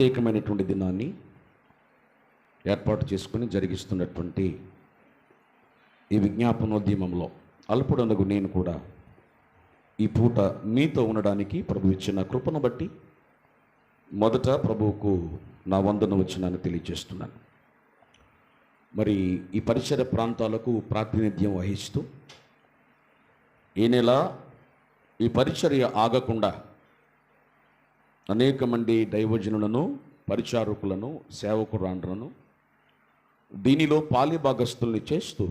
ప్రత్యేకమైనటువంటి దినాన్ని ఏర్పాటు చేసుకుని జరిగిస్తున్నటువంటి ఈ విజ్ఞాపనోద్యమంలో అల్పుడనగు నేను కూడా ఈ పూట మీతో ఉండడానికి ప్రభు ఇచ్చిన కృపను బట్టి మొదట ప్రభువుకు నా వందన వచనాన్ని తెలియజేస్తున్నాను. మరి ఈ పరిసర ప్రాంతాలకు ప్రాతినిధ్యం వహిస్తూ ఈ నెల ఈ పరిచర్య ఆగకుండా అనేక మంది దైవజనులను, పరిచారకులను, సేవకురాండ్రను దీనిలో పాలిభాగస్తుల్ని చేస్తూ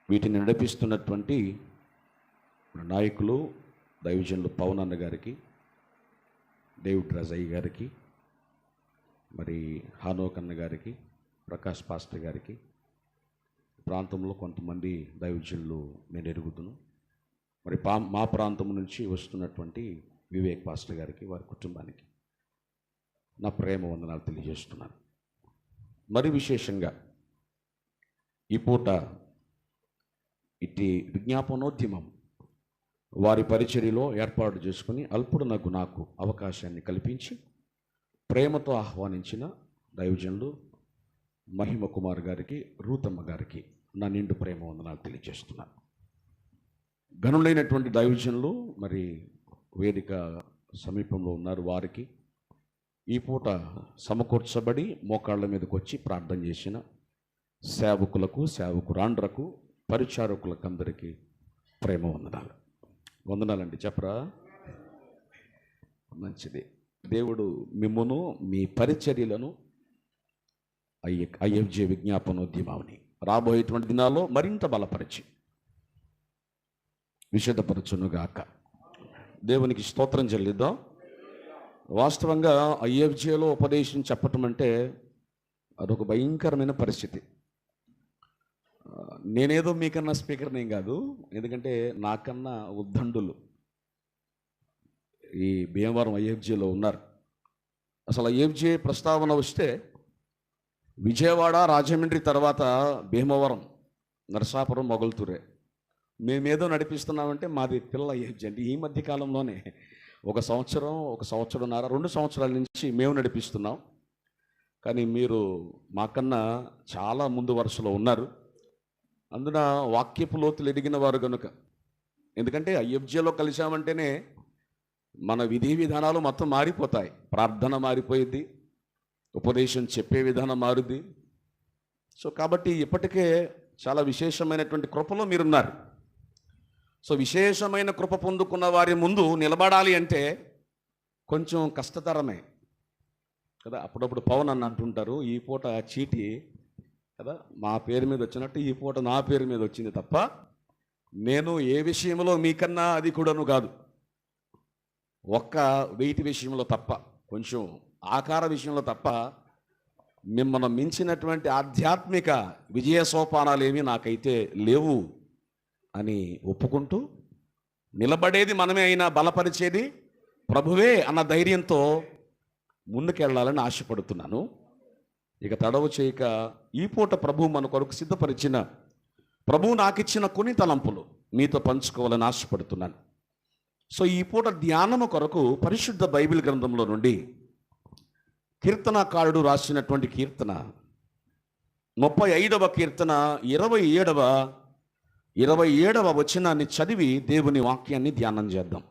వీటిని నడిపిస్తున్నటువంటి నాయకులు, దైవజనులు పవన్ అన్న గారికి, డేవిడ్ రాజయ్య గారికి, మరి హానోక్ అన్న గారికి, ప్రకాష్ పాస్టర్ గారికి, ప్రాంతంలో కొంతమంది దైవజనులు నేను ఎరుగుతును. మరి మా ప్రాంతం నుంచి వస్తున్నటువంటి వివేక్ పాస్టర్ గారికి, వారి కుటుంబానికి నా ప్రేమ వందనాలు తెలియజేస్తున్నాను. మరి విశేషంగా ఈ పూట ఇట్టి విజ్ఞాపనోద్యమం వారి పరిచర్యలో ఏర్పాటు చేసుకుని అల్పుడు నాకు అవకాశాన్ని కల్పించి ప్రేమతో ఆహ్వానించిన దైవజనులు మహిమ కుమార్ గారికి, రూతమ్మ గారికి నా నిండు ప్రేమ వందనాలు తెలియజేస్తున్నాను. గనులైనటువంటి దైవజనులు మరి వేదిక సమీపంలో ఉన్నారు. వారికి ఈ పూట సమకూర్చబడి మోకాళ్ళ మీదకి వచ్చి ప్రార్థన చేసిన సేవకులకు, సేవకురాండ్రకు, పరిచారకులకు అందరికీ ప్రేమ వందనాలు. వందనాలండి చెప్పరా? మంచిది. దేవుడు మిమ్మును, మీ పరిచర్యలను ఐఎఫ్జే విజ్ఞాపనోద్యమాన్ని రాబోయేటువంటి దినాల్లో మరింత బలపరిచి విశదపరచునుగాక. దేవునికి స్తోత్రం చెల్లిద్దాం. వాస్తవంగా ఐఎఫ్జేలో ఉపదేశం చెప్పటం అంటే అదొక భయంకరమైన పరిస్థితి. నేనేదో మీకన్నా స్పీకర్నేం కాదు, ఎందుకంటే నాకన్నా ఉద్దండులు ఈ భీమవరం ఐఎఫ్జేలో ఉన్నారు. అసలు ఐఎఫ్జే ప్రస్తావన వస్తే విజయవాడ, రాజమండ్రి తర్వాత భీమవరం, నరసాపురం, మొగల్తూరే. మేమేదో నడిపిస్తున్నామంటే మాది పిల్ల ఐఎఫ్జే. అంటే ఈ మధ్య కాలంలోనే ఒక సంవత్సరంన్నర, 2 సంవత్సరాల నుంచి మేము నడిపిస్తున్నాం. కానీ మీరు మాకన్నా చాలా ముందు వరుసలో ఉన్నారు. అందున వాక్యపు లోతులు ఎదిగిన వారు కనుక, ఎందుకంటే ఐఎఫ్జేలో కలిసామంటేనే మన విధి విధానాలు మొత్తం మారిపోతాయి. ప్రార్థన మారిపోయింది, ఉపదేశం చెప్పే విధానం మారుద్ది. సో కాబట్టి ఇప్పటికే చాలా విశేషమైనటువంటి కృపలో మీరున్నారు. సో విశేషమైన కృప పొందుకున్న వారి ముందు నిలబడాలి అంటే కొంచెం కష్టతరమే కదా. అప్పుడప్పుడు పవన్ అన్న అంటుంటారు, ఈ పూట చీటీ కదా మా పేరు మీద వచ్చినట్టు ఈ పూట నా పేరు మీద వచ్చింది తప్ప నేను ఏ విషయంలో మీకన్నా అది కూడాను కాదు. ఒక్క వెయిట్ విషయంలో తప్ప, కొంచెం ఆకార విషయంలో తప్ప మిమ్మల్ని మించినటువంటి ఆధ్యాత్మిక విజయ సోపానాలు ఏమీ నాకైతే లేవు అని ఒప్పుకుంటూ, నిలబడేది మనమే అయినా బలపరిచేది ప్రభువే అన్న ధైర్యంతో ముందుకెళ్ళాలని ఆశపడుతున్నాను. ఇక తడవు చేయక ఈ పూట ప్రభు మన కొరకు సిద్ధపరిచిన, ప్రభు నాకిచ్చిన కొన్ని తలంపులు మీతో పంచుకోవాలని ఆశపడుతున్నాను. సో ఈ పూట ధ్యానము కొరకు పరిశుద్ధ బైబిల్ గ్రంథంలో నుండి కీర్తనాకారుడు రాసినటువంటి కీర్తన 35వ కీర్తన 27వ వచనాన్ని చదివి దేవుని వాక్యాన్ని ధ్యానం చేద్దాం.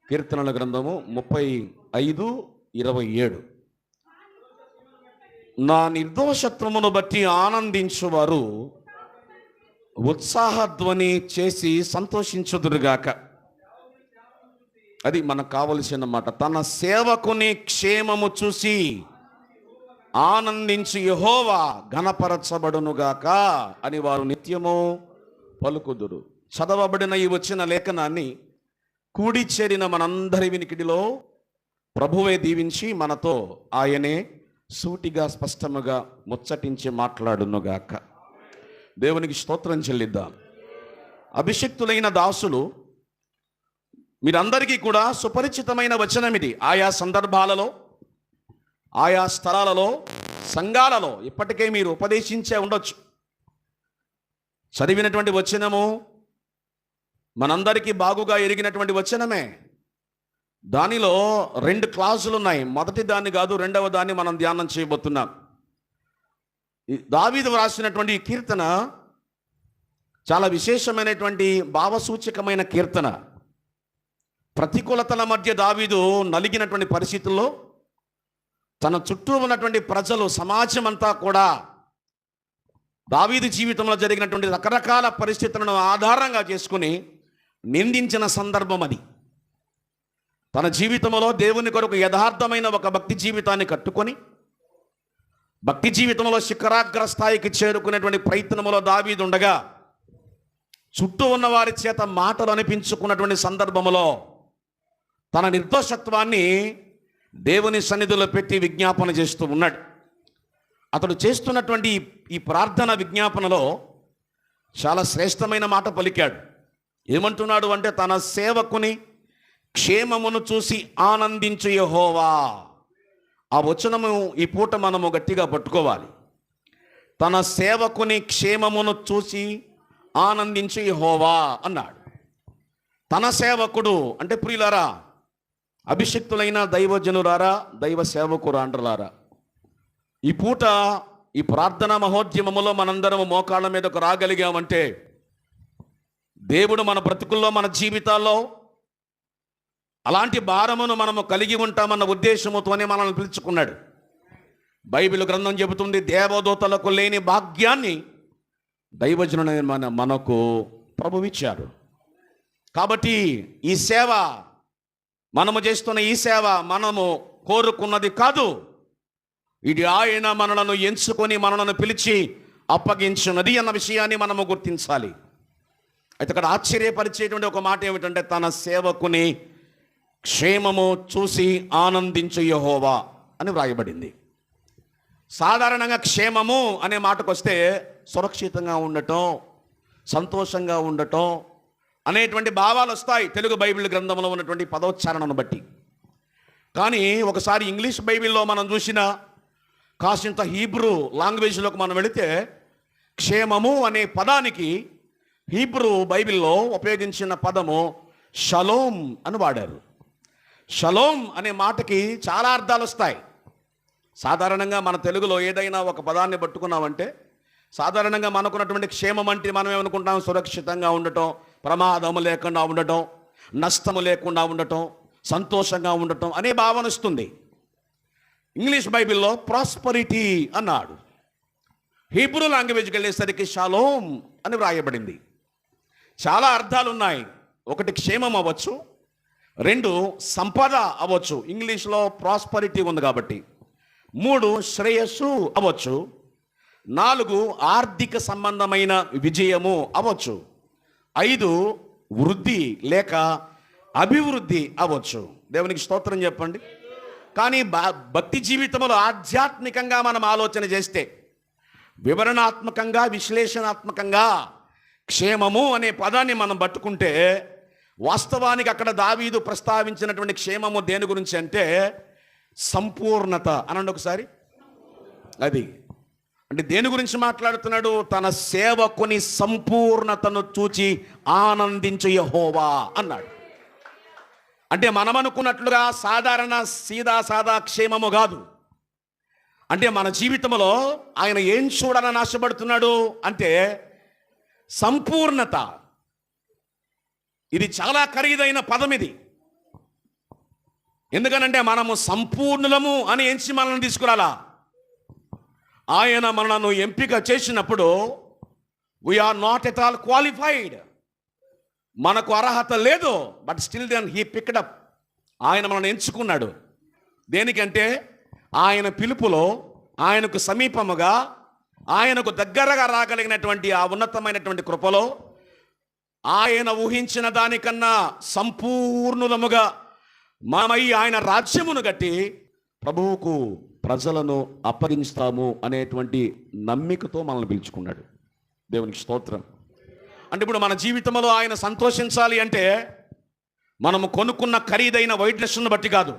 కీర్తనల గ్రంథము 35:27. నా నిర్దోషత్వమును బట్టి ఆనందించువారు ఉత్సాహధ్వని చేసి సంతోషించుదురుగాక. అది మనకు కావలసిన మాట. తన సేవకుని క్షేమము చూసి ఆనందించి యెహోవా ఘనపరచబడునుగాక అని వారు నిత్యము పలుకుదురు. చదవబడిన ఈ వచ్చిన లేఖనాన్ని కూడి చేరిన మనందరి వినికిడిలో ప్రభువే దీవించి మనతో ఆయనే సూటిగా, స్పష్టముగా ముచ్చటించి మాట్లాడునుగాక. దేవునికి స్తోత్రం చెల్లిద్దాం. అభిషిక్తులైన దాసులు మీరందరికీ కూడా సుపరిచితమైన వచనం ఇది. ఆయా సందర్భాలలో, ఆయా స్థలాలలో, సంఘాలలో ఇప్పటికే మీరు ఉపదేశించే ఉండొచ్చు. చదివినటువంటి వచనము మనందరికీ బాగుగా ఎరిగినటువంటి వచనమే. దానిలో 2 క్లాజులు ఉన్నాయి. మొదటి దాన్ని కాదు, రెండవ దాన్ని మనం ధ్యానం చేయబోతున్నాం. దావీదు వ్రాసినటువంటి ఈ కీర్తన చాలా విశేషమైనటువంటి భావసూచకమైన కీర్తన. ప్రతికూలతల మధ్య దావీదు నలిగినటువంటి పరిస్థితుల్లో తన చుట్టూ ఉన్నటువంటి ప్రజలు, సమాజం అంతా కూడా దావీదు జీవితంలో జరిగినటువంటి రకరకాల పరిస్థితులను ఆధారంగా చేసుకుని నిందించిన సందర్భం అది. తన జీవితంలో దేవుని కొరకు యథార్థమైన ఒక భక్తి జీవితాన్ని కట్టుకొని భక్తి జీవితంలో శిఖరాగ్ర స్థాయికి చేరుకునేటువంటి ప్రయత్నంలో దావీదు ఉండగా, చుట్టూ ఉన్న వారి చేత మాటలు అనిపించుకున్నటువంటి సందర్భంలో తన నిర్దోషత్వాన్ని దేవుని సన్నిధిలో పెట్టి విజ్ఞాపన చేస్తూ ఉన్నాడు. అతడు చేస్తున్నటువంటి ఈ ప్రార్థన విజ్ఞాపనలో చాలా శ్రేష్టమైన మాట పలికాడు. ఏమంటున్నాడు అంటే, తన సేవకుని క్షేమమును చూసి ఆనందించు యెహోవా. ఆ వచనము ఈ పూట మనము గట్టిగా పట్టుకోవాలి. తన సేవకుని క్షేమమును చూసి ఆనందించు యెహోవా అన్నాడు. తన సేవకుడు అంటే ప్రియులారా, అభిషిక్తులైన దైవజనులారా, దైవ సేవకురాండ్రులారా, ఈ పూట ఈ ప్రార్థనా మహోద్యమములో మనందరం మోకాళ్ళ మీదకు రాగలిగామంటే దేవుడు మన బ్రతుకుల్లో, మన జీవితాల్లో అలాంటి భారమును మనము కలిగి ఉంటామన్న ఉద్దేశముతోనే మనల్ని పిలుచుకున్నాడు. బైబిల్ గ్రంథం చెబుతుంది, దేవదూతలకు లేని భాగ్యాన్ని దైవజనుడైన మనకు ప్రభువిచ్చాడు. కాబట్టి ఈ సేవ, మనము చేస్తున్న ఈ సేవ మనము కోరుకున్నది కాదు. ఇది ఆయన మనలను ఎంచుకొని మనలను పిలిచి అప్పగించినది అన్న విషయాన్ని మనము గుర్తించాలి. అయితే ఇక్కడ ఆశ్చర్యపరిచేటువంటి ఒక మాట ఏమిటంటే, తన సేవకుని క్షేమము చూసి ఆనందించు యెహోవా అని వ్రాయబడింది. సాధారణంగా క్షేమము అనే మాటకు వస్తే సురక్షితంగా ఉండటం, సంతోషంగా ఉండటం అనేటువంటి భావాలు వస్తాయి తెలుగు బైబిల్ గ్రంథంలో ఉన్నటువంటి పదోచ్చారణను బట్టి. కానీ ఒకసారి ఇంగ్లీష్ బైబిల్లో మనం చూసిన కాసింత హీబ్రూ లాంగ్వేజ్లోకి మనం వెళితే, క్షేమము అనే పదానికి హీబ్రూ బైబిల్లో ఉపయోగించిన పదము షలోమ్ అని వాడారు. షలోమ్ అనే మాటకి చాలా అర్థాలు వస్తాయి. సాధారణంగా మన తెలుగులో ఏదైనా ఒక పదాన్ని పట్టుకున్నామంటే, సాధారణంగా మనకున్నటువంటి క్షేమం అంటే మనం ఏమనుకుంటాం, సురక్షితంగా ఉండటం, ప్రమాదము లేకుండా ఉండటం, నష్టము లేకుండా ఉండటం, సంతోషంగా ఉండటం అనే భావన వస్తుంది. ఇంగ్లీష్ బైబిల్లో ప్రాస్పరిటీ అన్నాడు. హీబ్రూ లాంగ్వేజ్కి వెళ్ళేసరికి షలోమ్ అని వ్రాయబడింది. చాలా అర్థాలు ఉన్నాయి. ఒకటి క్షేమం అవ్వచ్చు, 2 సంపద అవ్వచ్చు, ఇంగ్లీష్లో ప్రాస్పరిటీ ఉంది కాబట్టి, 3 శ్రేయస్సు అవ్వచ్చు, 4 ఆర్థిక సంబంధమైన విజయము అవ్వచ్చు, 5 వృద్ధి లేక అభివృద్ధి అవ్వచ్చు. దేవునికి స్తోత్రం చెప్పండి. కానీ భక్తి జీవితంలో ఆధ్యాత్మికంగా మనం ఆలోచన చేస్తే, వివరణాత్మకంగా, విశ్లేషణాత్మకంగా క్షేమము అనే పదాన్ని మనం పట్టుకుంటే, వాస్తవానికి అక్కడ దావీదు ప్రస్తావించినటువంటి క్షేమము దేని గురించి అంటే సంపూర్ణత అనండి ఒకసారి. అది అంటే దేని గురించి మాట్లాడుతున్నాడు? తన సేవకుని సంపూర్ణతను చూచి ఆనందించు యెహోవా అన్నాడు. అంటే మనం అనుకున్నట్లుగా సాధారణ సాదా క్షేమము కాదు. అంటే మన జీవితంలో ఆయన ఏం చూడాలని ఆశపడుతున్నాడు అంటే సంపూర్ణత. ఇది చాలా ఖరీదైన పదం ఇది. ఎందుకనంటే మనము సంపూర్ణులము అని ఎంచి మనల్ని తీసుకురాలా. ఆయన మనలను ఎంపిక చేసినప్పుడు we are not at all qualified, మనకు అర్హత లేదు. But still then he picked up. ఆయన మనల్ని ఎంచుకున్నాడు. దేనికంటే ఆయన పిలుపులో, ఆయనకు సమీపముగా, ఆయనకు దగ్గరగా రాగలిగినటువంటి ఆ ఉన్నతమైనటువంటి కృపలో ఆయన ఊహించిన దానికన్నా సంపూర్ణులముగా మనమై ఆయన రాజ్యమును కట్టి ప్రభువుకు ప్రజలను అప్పగిస్తాము అనేటువంటి నమ్మికతో మనల్ని పిలుచుకున్నాడు. దేవునికి స్తోత్రం. అంటే ఇప్పుడు మన జీవితంలో ఆయన సంతోషించాలి అంటే మనము కొనుక్కున్న ఖరీదైన వైట్ డ్రెస్ను బట్టి కాదు,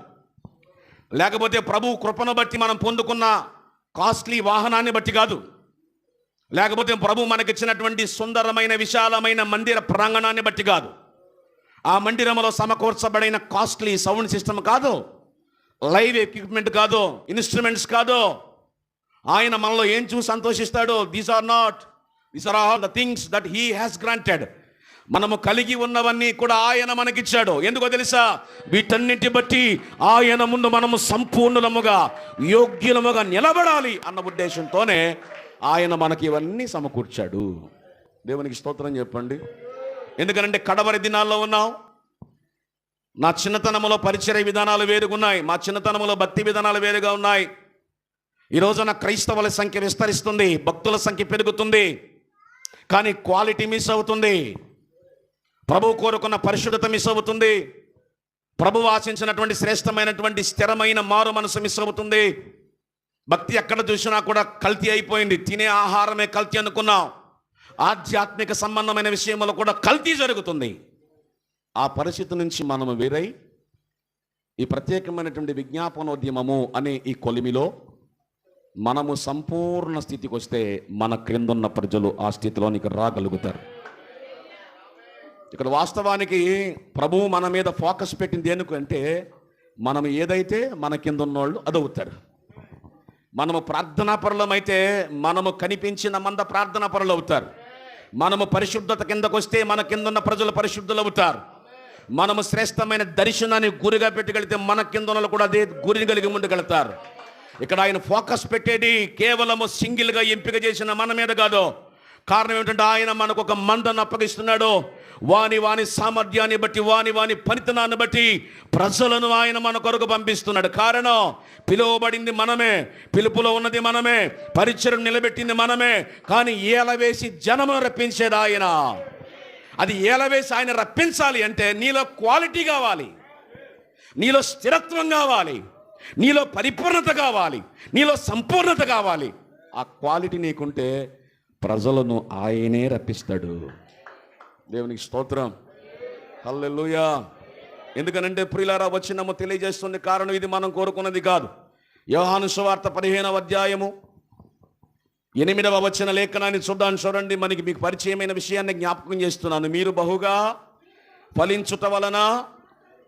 లేకపోతే ప్రభు కృపను బట్టి మనం పొందుకున్న కాస్ట్లీ వాహనాన్ని బట్టి కాదు, లేకపోతే ప్రభు మనకిచ్చినటువంటి సుందరమైన విశాలమైన మందిర ప్రాంగణాన్ని బట్టి కాదు. ఆ మందిరంలో సమకూర్చబడిన కాస్ట్లీ సౌండ్ సిస్టమ్ కాదు, లైవ్ ఎక్విప్మెంట్ కాదు, ఇన్స్ట్రుమెంట్స్ కాదు. ఆయన మనలో ఏం చూసి సంతోషిస్తాడు? These are all the things that he has granted. మనము కలిగి ఉన్నవన్నీ కూడా ఆయన మనకిచ్చాడు. ఎందుకో తెలుసా? వీటన్నిటి బట్టి ఆయన ముందు మనము సంపూర్ణముగా యోగ్యులముగా నిలబడాలి అన్న ఉద్దేశంతోనే ఆయన మనకి ఇవన్నీ సమకూర్చాడు. దేవునికి స్తోత్రం చెప్పండి. ఎందుకంటే కడవరి దినాల్లో ఉన్నాం. నా చిన్నతనంలో పరిచర్య విధానాలు వేరుగా ఉన్నాయి, మా చిన్నతనంలో భక్తి విధానాలు వేరుగా ఉన్నాయి. ఈ రోజున క్రైస్తవుల సంఖ్య విస్తరిస్తుంది, భక్తుల సంఖ్య పెరుగుతుంది, కానీ క్వాలిటీ మిస్ అవుతుంది. ప్రభువు కోరుకున్న పరిశుద్ధత మిస్ అవుతుంది. ప్రభువు ఆశించినటువంటి శ్రేష్టమైనటువంటి స్థిరమైన మారు మనసు మిస్ అవుతుంది. భక్తి ఎక్కడ చూసినా కూడా కల్తీ అయిపోయింది. తినే ఆహారమే కల్తీ అనుకున్నాం. ఆధ్యాత్మిక సంబంధమైన విషయంలో కూడా కల్తీ జరుగుతుంది. ఆ పరిస్థితి నుంచి మనము వేరై ఈ ప్రత్యేకమైనటువంటి విజ్ఞాపనోద్యమము అనే ఈ కొలిమిలో మనము సంపూర్ణ స్థితికి వస్తే మన క్రిందున్న ప్రజలు ఆ స్థితిలోనికి రాగలుగుతారు. ఇక్కడ వాస్తవానికి ప్రభువు మన మీద ఫోకస్ పెట్టింది ఎందుకంటే, మనం ఏదైతే మన కింద ఉన్నోళ్ళు అదవుతారు. మనము ప్రార్థనా పరులమైతే మనము కనిపించిన మంద ప్రార్థనా పరులు అవుతారు. మనము పరిశుద్ధత కిందకు వస్తే మన కింద ఉన్న ప్రజలు పరిశుద్ధులు అవుతారు. మనము శ్రేష్టమైన దర్శనాన్ని గురిగా పెట్టగలిగితే మన కింద ఉన్న కూడా అదే గురిని కలిగి ముందుకెళ్తారు. ఇక్కడ ఆయన ఫోకస్ పెట్టేది కేవలము సింగిల్గా ఎంపిక చేసిన మన మీద కాదు. కారణం ఏమిటంటే ఆయన మనకు ఒక మందను అప్పగిస్తున్నాడు. వాని సామర్థ్యాన్ని బట్టి, వాని పనితనాన్ని బట్టి ప్రజలను ఆయన మన కొరకు పంపిస్తున్నాడు. కారణం, పిలువబడింది మనమే, పిలుపులో ఉన్నది మనమే, పరిచయం నిలబెట్టింది మనమే. కానీ ఏలవేసి జనమును రప్పించేది ఆయన. అది ఏలవేసి ఆయన రప్పించాలి అంటే నీలో క్వాలిటీ కావాలి, నీలో స్థిరత్వం కావాలి, నీలో పరిపూర్ణత కావాలి, నీలో సంపూర్ణత కావాలి. ఆ క్వాలిటీ నీకుంటే ప్రజలను ఆయనే రప్పిస్తాడు. దేవునికి స్తోత్రం, హల్లెలూయా. ఎందుకనంటే ప్రియులారా, వచనము తెలియజేస్తుంది కారణం ఇది మనం కోరుకున్నది కాదు. యోహాను సువార్త 15వ అధ్యాయము 8వ వచన లేఖనాన్ని చూడండి. మీకు పరిచయమైన విషయాన్ని జ్ఞాపకం చేస్తున్నాను. మీరు బహుగా ఫలించుట వలన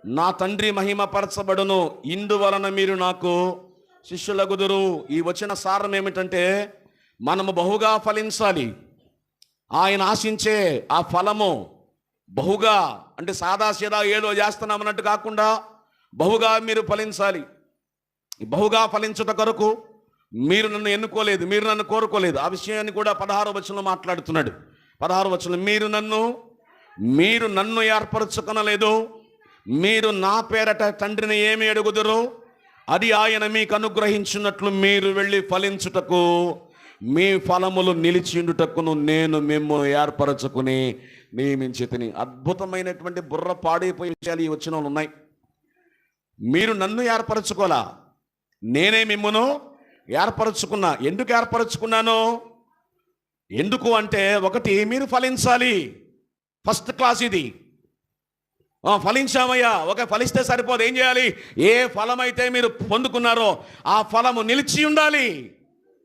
నా తండ్రి మహిమపరచబడును, ఇందువలన మీరు నాకు శిష్యులగుదురు. ఈ వచన సారం ఏమిటంటే, మనము బహుగా ఫలించాలి. ఆయన ఆశించే ఆ ఫలము బహుగా, అంటే సాదాసీదా ఏదో చేస్తున్నామన్నట్టు కాకుండా బహుగా మీరు ఫలించాలి. బహుగా ఫలించుట కొరకు మీరు నన్ను ఎన్నుకోలేదు, మీరు నన్ను కోరుకోలేదు. ఆ విషయాన్ని కూడా 16వ వచనంలో మాట్లాడుతున్నాడు. 16వ వచనం, మీరు నన్ను ఏర్పరచుకొనలేదు, మీరు నా పేరట తండ్రిని ఏమి అడుగుదురు అది ఆయన మీకు అనుగ్రహించినట్లు మీరు వెళ్ళి ఫలించుటకు, మీ ఫలములు నిలిచిండుటకును నేను మిమ్మల్ని ఏర్పరచుకుని నియమించి తిని. అద్భుతమైనటువంటి బుర్ర పాడైపోయే విషయాలు ఈ వచనాలు ఉన్నాయి. మీరు నన్ను ఏర్పరచుకోలా, నేనే మిమ్మను ఏర్పరచుకున్నా. ఎందుకు ఏర్పరచుకున్నాను? ఎందుకు అంటే, ఒకటి, మీరు ఫలించాలి. ఫస్ట్ క్లాస్ ఇది. ఫలించామయ్యా, ఫలిస్తే సరిపోదు. ఏం చేయాలి? ఏ ఫలమైతే మీరు పొందుకున్నారో ఆ ఫలము నిలిచి ఉండాలి.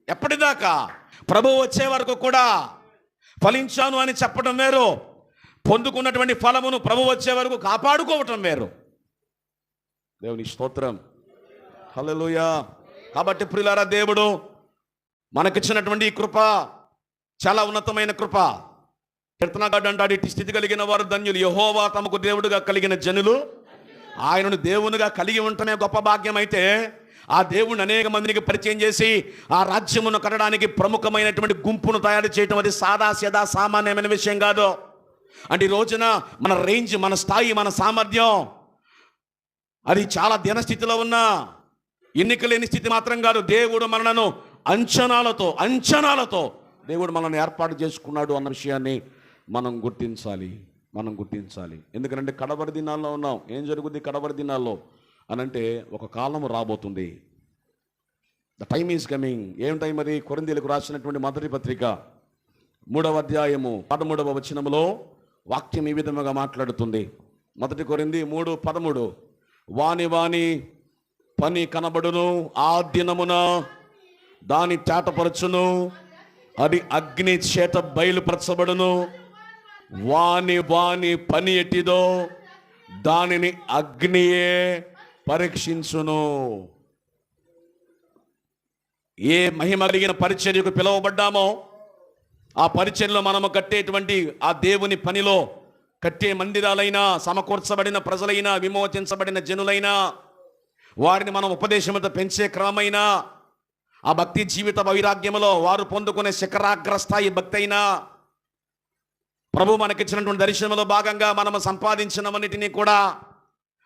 ఎప్పటిదాకా? ప్రభువు వచ్చే వరకు కూడా. ఫలించాను అని చెప్పడం వేరు, పొందుకున్నటువంటి ఫలమును ప్రభు వచ్చే వరకు కాపాడుకోవటం వేరు. దేవుని స్తోత్రం, హల్లెలూయా. కాబట్టి ప్రియులారా, దేవుడు మనకిచ్చినటువంటి ఈ కృప చాలా ఉన్నతమైన కృప. కీర్తనగాడు అంటాడు, ఇట్టి స్థితి కలిగిన వారు ధన్యులు, యెహోవా తమకు దేవుడుగా కలిగిన జనులు. ఆయనను దేవునిగా కలిగి ఉండటమే గొప్ప భాగ్యం. అయితే ఆ దేవుని అనేక మందికి పరిచయం చేసి ఆ రాజ్యమును కట్టడానికి ప్రముఖమైనటువంటి గుంపును తయారు చేయటం అది సాదా సామాన్యమైన విషయం కాదు. అంటే ఈ రోజున మన రేంజ్, మన స్థాయి, మన సామర్థ్యం అది చాలా దీనస్థితిలో ఉన్న, ఎన్నిక లేని స్థితి మాత్రం కాదు. దేవుడు మనలను అంచనాలతో దేవుడు మనల్ని ఏర్పాటు చేసుకున్నాడు అన్న విషయాన్ని మనం గుర్తించాలి. ఎందుకంటే కడవరి దినాల్లో ఉన్నాం. ఏం జరుగుద్ది కడవరి దినాల్లో అనంటే, ఒక కాలము రాబోతుంది. The time is coming. ఏం టైం అది? కొరింథీయులకు రాసినటువంటి మొదటి పత్రిక 3వ అధ్యాయము 13వ వచనములో వాక్యం ఈ విధముగా మాట్లాడుతుంది. 1 కొరింథీ 3:13, వాని పని కనబడును, ఆ దినమున దాని చేటపరచును, అది అగ్ని చేత బయలుపరచబడును. వాని పని ఎట్టిదో దానిని అగ్నియే పరీక్షించును. ఏ మహిమ కలిగిన పరిచర్యకు పిలువబడ్డామో ఆ పరిచర్యలో మనము కట్టేటువంటి ఆ దేవుని పనిలో కట్టే మందిరాలైనా, సమకూర్చబడిన ప్రజలైనా, విమోచించబడిన జనులైనా, వారిని మనం ఉపదేశంతో పెంచే క్రమమైనా, ఆ భక్తి జీవిత వైరాగ్యములో వారు పొందుకునే శిఖరాగ్రస్థాయి భక్తి అయినా, ప్రభు మనకిచ్చినటువంటి దర్శనంలో భాగంగా మనము సంపాదించినవన్నిటినీ కూడా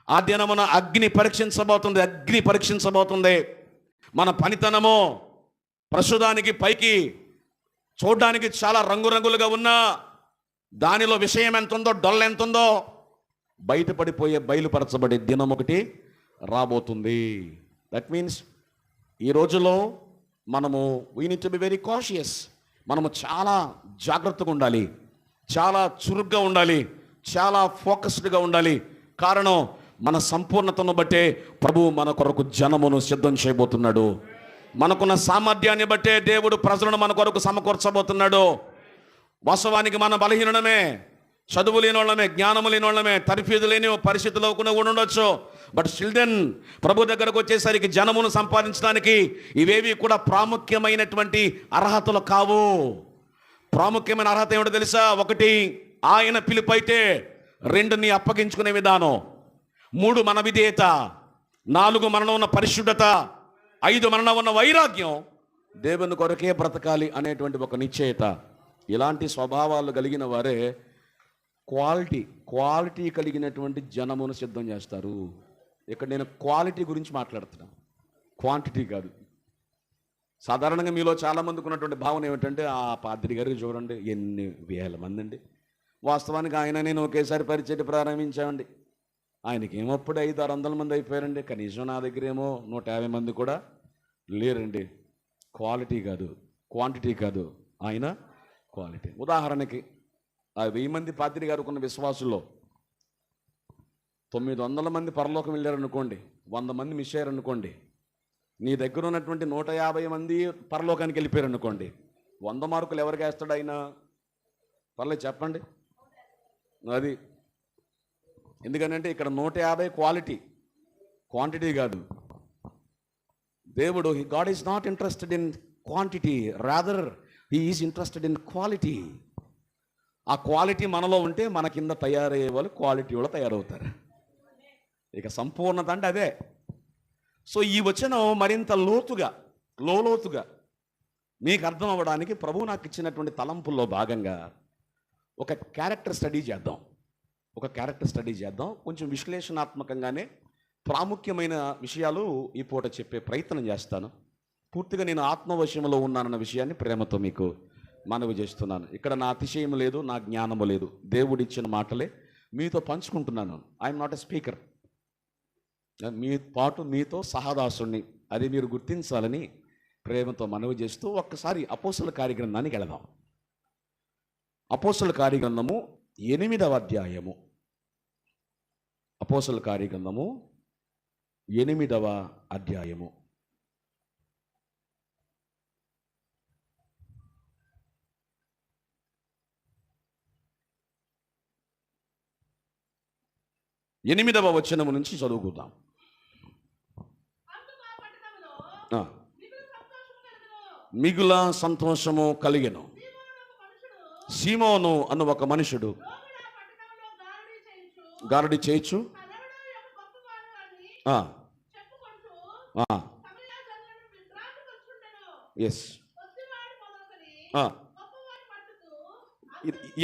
ఆ దినమున అగ్ని పరీక్షించబోతుంది. మన పనితనము ప్రస్తుతానికి పైకి చూడడానికి చాలా రంగురంగులుగా ఉన్నా దానిలో విషయం ఎంత ఉందో, డొల్ల ఎంత ఉందో బయలుపరచబడే దినం ఒకటి రాబోతుంది. దట్ మీన్స్ ఈ రోజులో మనము we need to be very cautious. మనము చాలా జాగ్రత్తగా ఉండాలి, చాలా చురుగ్గా ఉండాలి, చాలా ఫోకస్డ్గా ఉండాలి. కారణం, మన సంపూర్ణతను బట్టే ప్రభువు మన కొరకు జనమును సిద్ధం చేయబోతున్నాడు. మనకున్న సామర్థ్యాన్ని బట్టే దేవుడు ప్రజలను మన కొరకు సమకూర్చబోతున్నాడు. వాస్తవానికి మన బలహీనమే, చదువు లేని వాళ్ళమే, జ్ఞానము లేని వాళ్ళమే, తర్ఫీదు లేని పరిస్థితుల్లో కూడా ఉండొచ్చు. బట్ స్టిల్ దెన్ ప్రభు దగ్గరకు వచ్చేసరికి జనమును సంపాదించడానికి ఇవేవి కూడా ప్రాముఖ్యమైనటువంటి అర్హతలు కావు. ప్రాముఖ్యమైన అర్హత ఏమిటో తెలుసా? 1 ఆయన పిలుపు అయితే, 2 నీ అప్పగించుకునే విధానం, 3 మన విధేయత, 4 మనలో ఉన్న పరిశుద్ధత, 5 మనలో ఉన్న వైరాగ్యం, దేవుని కొరకే బ్రతకాలి అనేటువంటి ఒక నిశ్చయత. ఇలాంటి స్వభావాలు కలిగిన వారే క్వాలిటీ కలిగినటువంటి జనమును సిద్ధం చేస్తారు. ఇక్కడ నేను క్వాలిటీ గురించి మాట్లాడుతున్నాను, క్వాంటిటీ కాదు. సాధారణంగా మీలో చాలామందికి ఉన్నటువంటి భావన ఏమిటంటే, ఆ పాద్రి గారికి చూడండి ఎన్ని వేల మంది అండి. వాస్తవానికి నేను ఒకేసారి పరిచయం ప్రారంభించామండి. ఆయనకి ఏమప్పుడు 500-600 మంది అయిపోయారండి. కనీసం నా దగ్గర ఏమో 150 మంది కూడా లేరండి. క్వాలిటీ కాదు, క్వాంటిటీ కాదు, ఆయన క్వాలిటీ. ఉదాహరణకి ఆ 1000 మంది పాద్రి గారికి ఉన్న విశ్వాసుల్లో 900 మంది పరలోకం వెళ్ళారనుకోండి, 100 మంది మిస్ అయ్యారనుకోండి, నీ దగ్గర ఉన్నటువంటి 150 మంది పరలోకానికి వెళ్ళిపోయారు అనుకోండి, 100 మార్కులు ఎవరికి వేస్తాడు ఆయన? పర్లేదు చెప్పండి. అది ఎందుకనంటే ఇక్కడ 150 క్వాంటిటీ కాదు. దేవుడు God is not interested in quantity, rather he is interested in quality. ఆ క్వాలిటీ మనలో ఉంటే మన కింద తయారయ్యే వాళ్ళు క్వాలిటీ వాళ్ళు తయారవుతారు. ఇక సంపూర్ణత అంటే అదే. సో ఈ వచనం మరింత లోతుగా మీకు అర్థం అవ్వడానికి ప్రభువు నాకు ఇచ్చినటువంటి తలంపుల్లో భాగంగా ఒక క్యారెక్టర్ స్టడీ చేద్దాం. కొంచెం విశ్లేషణాత్మకంగానే ప్రాముఖ్యమైన విషయాలు ఈ పూట చెప్పే ప్రయత్నం చేస్తాను. పూర్తిగా నేను ఆత్మవశంలో ఉన్నానన్న విషయాన్ని ప్రేమతో మీకు మనవి చేస్తున్నాను. ఇక్కడ నా అతిశయం లేదు, నా జ్ఞానము లేదు, దేవుడిచ్చిన మాటలే మీతో పంచుకుంటున్నాను. I'm not a speaker. మీతో సహదాసుని, అది మీరు గుర్తించాలని ప్రేమతో మనవి చేస్తూ ఒక్కసారి అపోస్తలుల కార్యగ్రంథానికి వెళదాం. అపోస్తలుల కార్యగ్రంథము 8వ అధ్యాయము. అపోస్తలుల కార్యగ్రంథము 8వ అధ్యాయము. ఎనిమిదవ వచనము నుంచి చదువుకుందాం. మిగుల సంతోషము కలిగెను. సీమోను అన్న ఒక మనుషుడు గారడి చేయొచ్చు ఎస్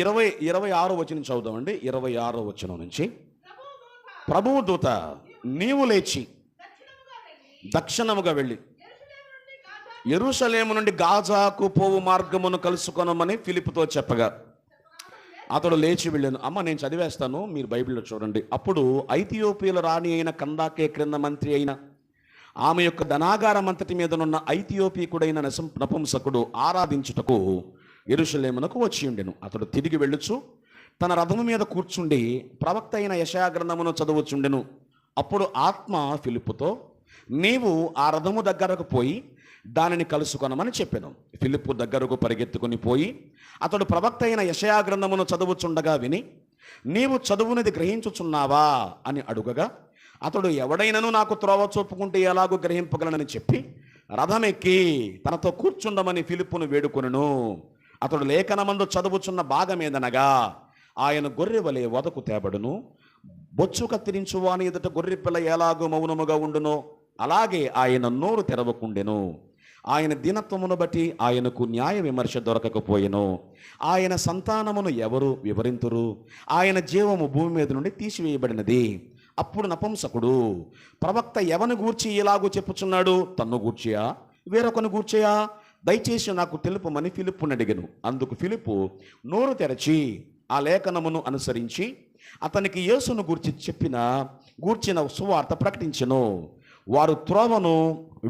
26వ వచనం చదువుదామండి. 26వ వచనం నుంచి, ప్రభువు దూత నీవు లేచి దక్షిణముగా వెళ్ళి యెరూషలేము నుండి గాజాకు పోవు మార్గమును కలుసుకొనమని ఫిలిప్పుతో చెప్పగా అతడు లేచి వెళ్ళాను. అమ్మ నేను చదివేస్తాను, మీరు బైబిల్లో చూడండి. అప్పుడు ఐథియోపియాల రాణి అయిన కందాకే క్రింద మంత్రి అయిన ఆమె యొక్క ధనాగారం అంతటి మీదనున్న ఐథియోపికుడైన నపుంసకుడు ఆరాధించుటకు యెరూషలేమునకు వచ్చి ఉండెను. అతడు తిరిగి వెళ్ళుచు తన రథము మీద కూర్చుండి ప్రవక్త అయిన యెషయా గ్రంథమును చదువుచుండెను. అప్పుడు ఆత్మ ఫిలిప్పుతో నీవు ఆ రథము దగ్గరకు పోయి దానిని కలుసుకొనమని చెప్పాను. ఫిలిప్పు దగ్గరకు పరిగెత్తుకుని పోయి అతడు ప్రవక్త అయిన యెషయా గ్రంథమును చదువుచుండగా విని నీవు చదువునది గ్రహించుచున్నావా అని అడుగగా అతడు, ఎవడైనను నాకు త్రోవ చూపుకుంటే ఎలాగూ గ్రహింపగలనని చెప్పి రథమెక్కి తనతో కూర్చుండమని ఫిలిప్పును వేడుకొనెను. అతడు లేఖనమందు చదువుచున్న భాగమేదనగా, ఆయన గొర్రె వలె వదకు తేబడును, బొచ్చు కత్తిరించు వాని ఎదుట గొర్రె పిల్ల ఎలాగూ మౌనముగా ఉండునో అలాగే ఆయన నోరు తెరవకుండెను. ఆయన దీనత్వమును బట్టి ఆయనకు న్యాయ విమర్శ దొరకకపోయెను. ఆయన సంతానమును ఎవరు వివరింతురు? ఆయన జీవము భూమి మీద నుండి తీసివేయబడినది. అప్పుడు నపుంసకుడు, ప్రవక్త ఎవని గూర్చి ఇలాగూ చెప్పుచున్నాడు? తన్ను గూర్చియా వేరొకను గూర్చియా? దయచేసి నాకు తెలుపమని ఫిలిప్పును అడిగెను. అందుకు ఫిలిప్పు నోరు తెరచి ఆ లేఖనమును అనుసరించి అతనికి యేసును గూర్చిన సువార్త ప్రకటించెను. వారు త్రోవను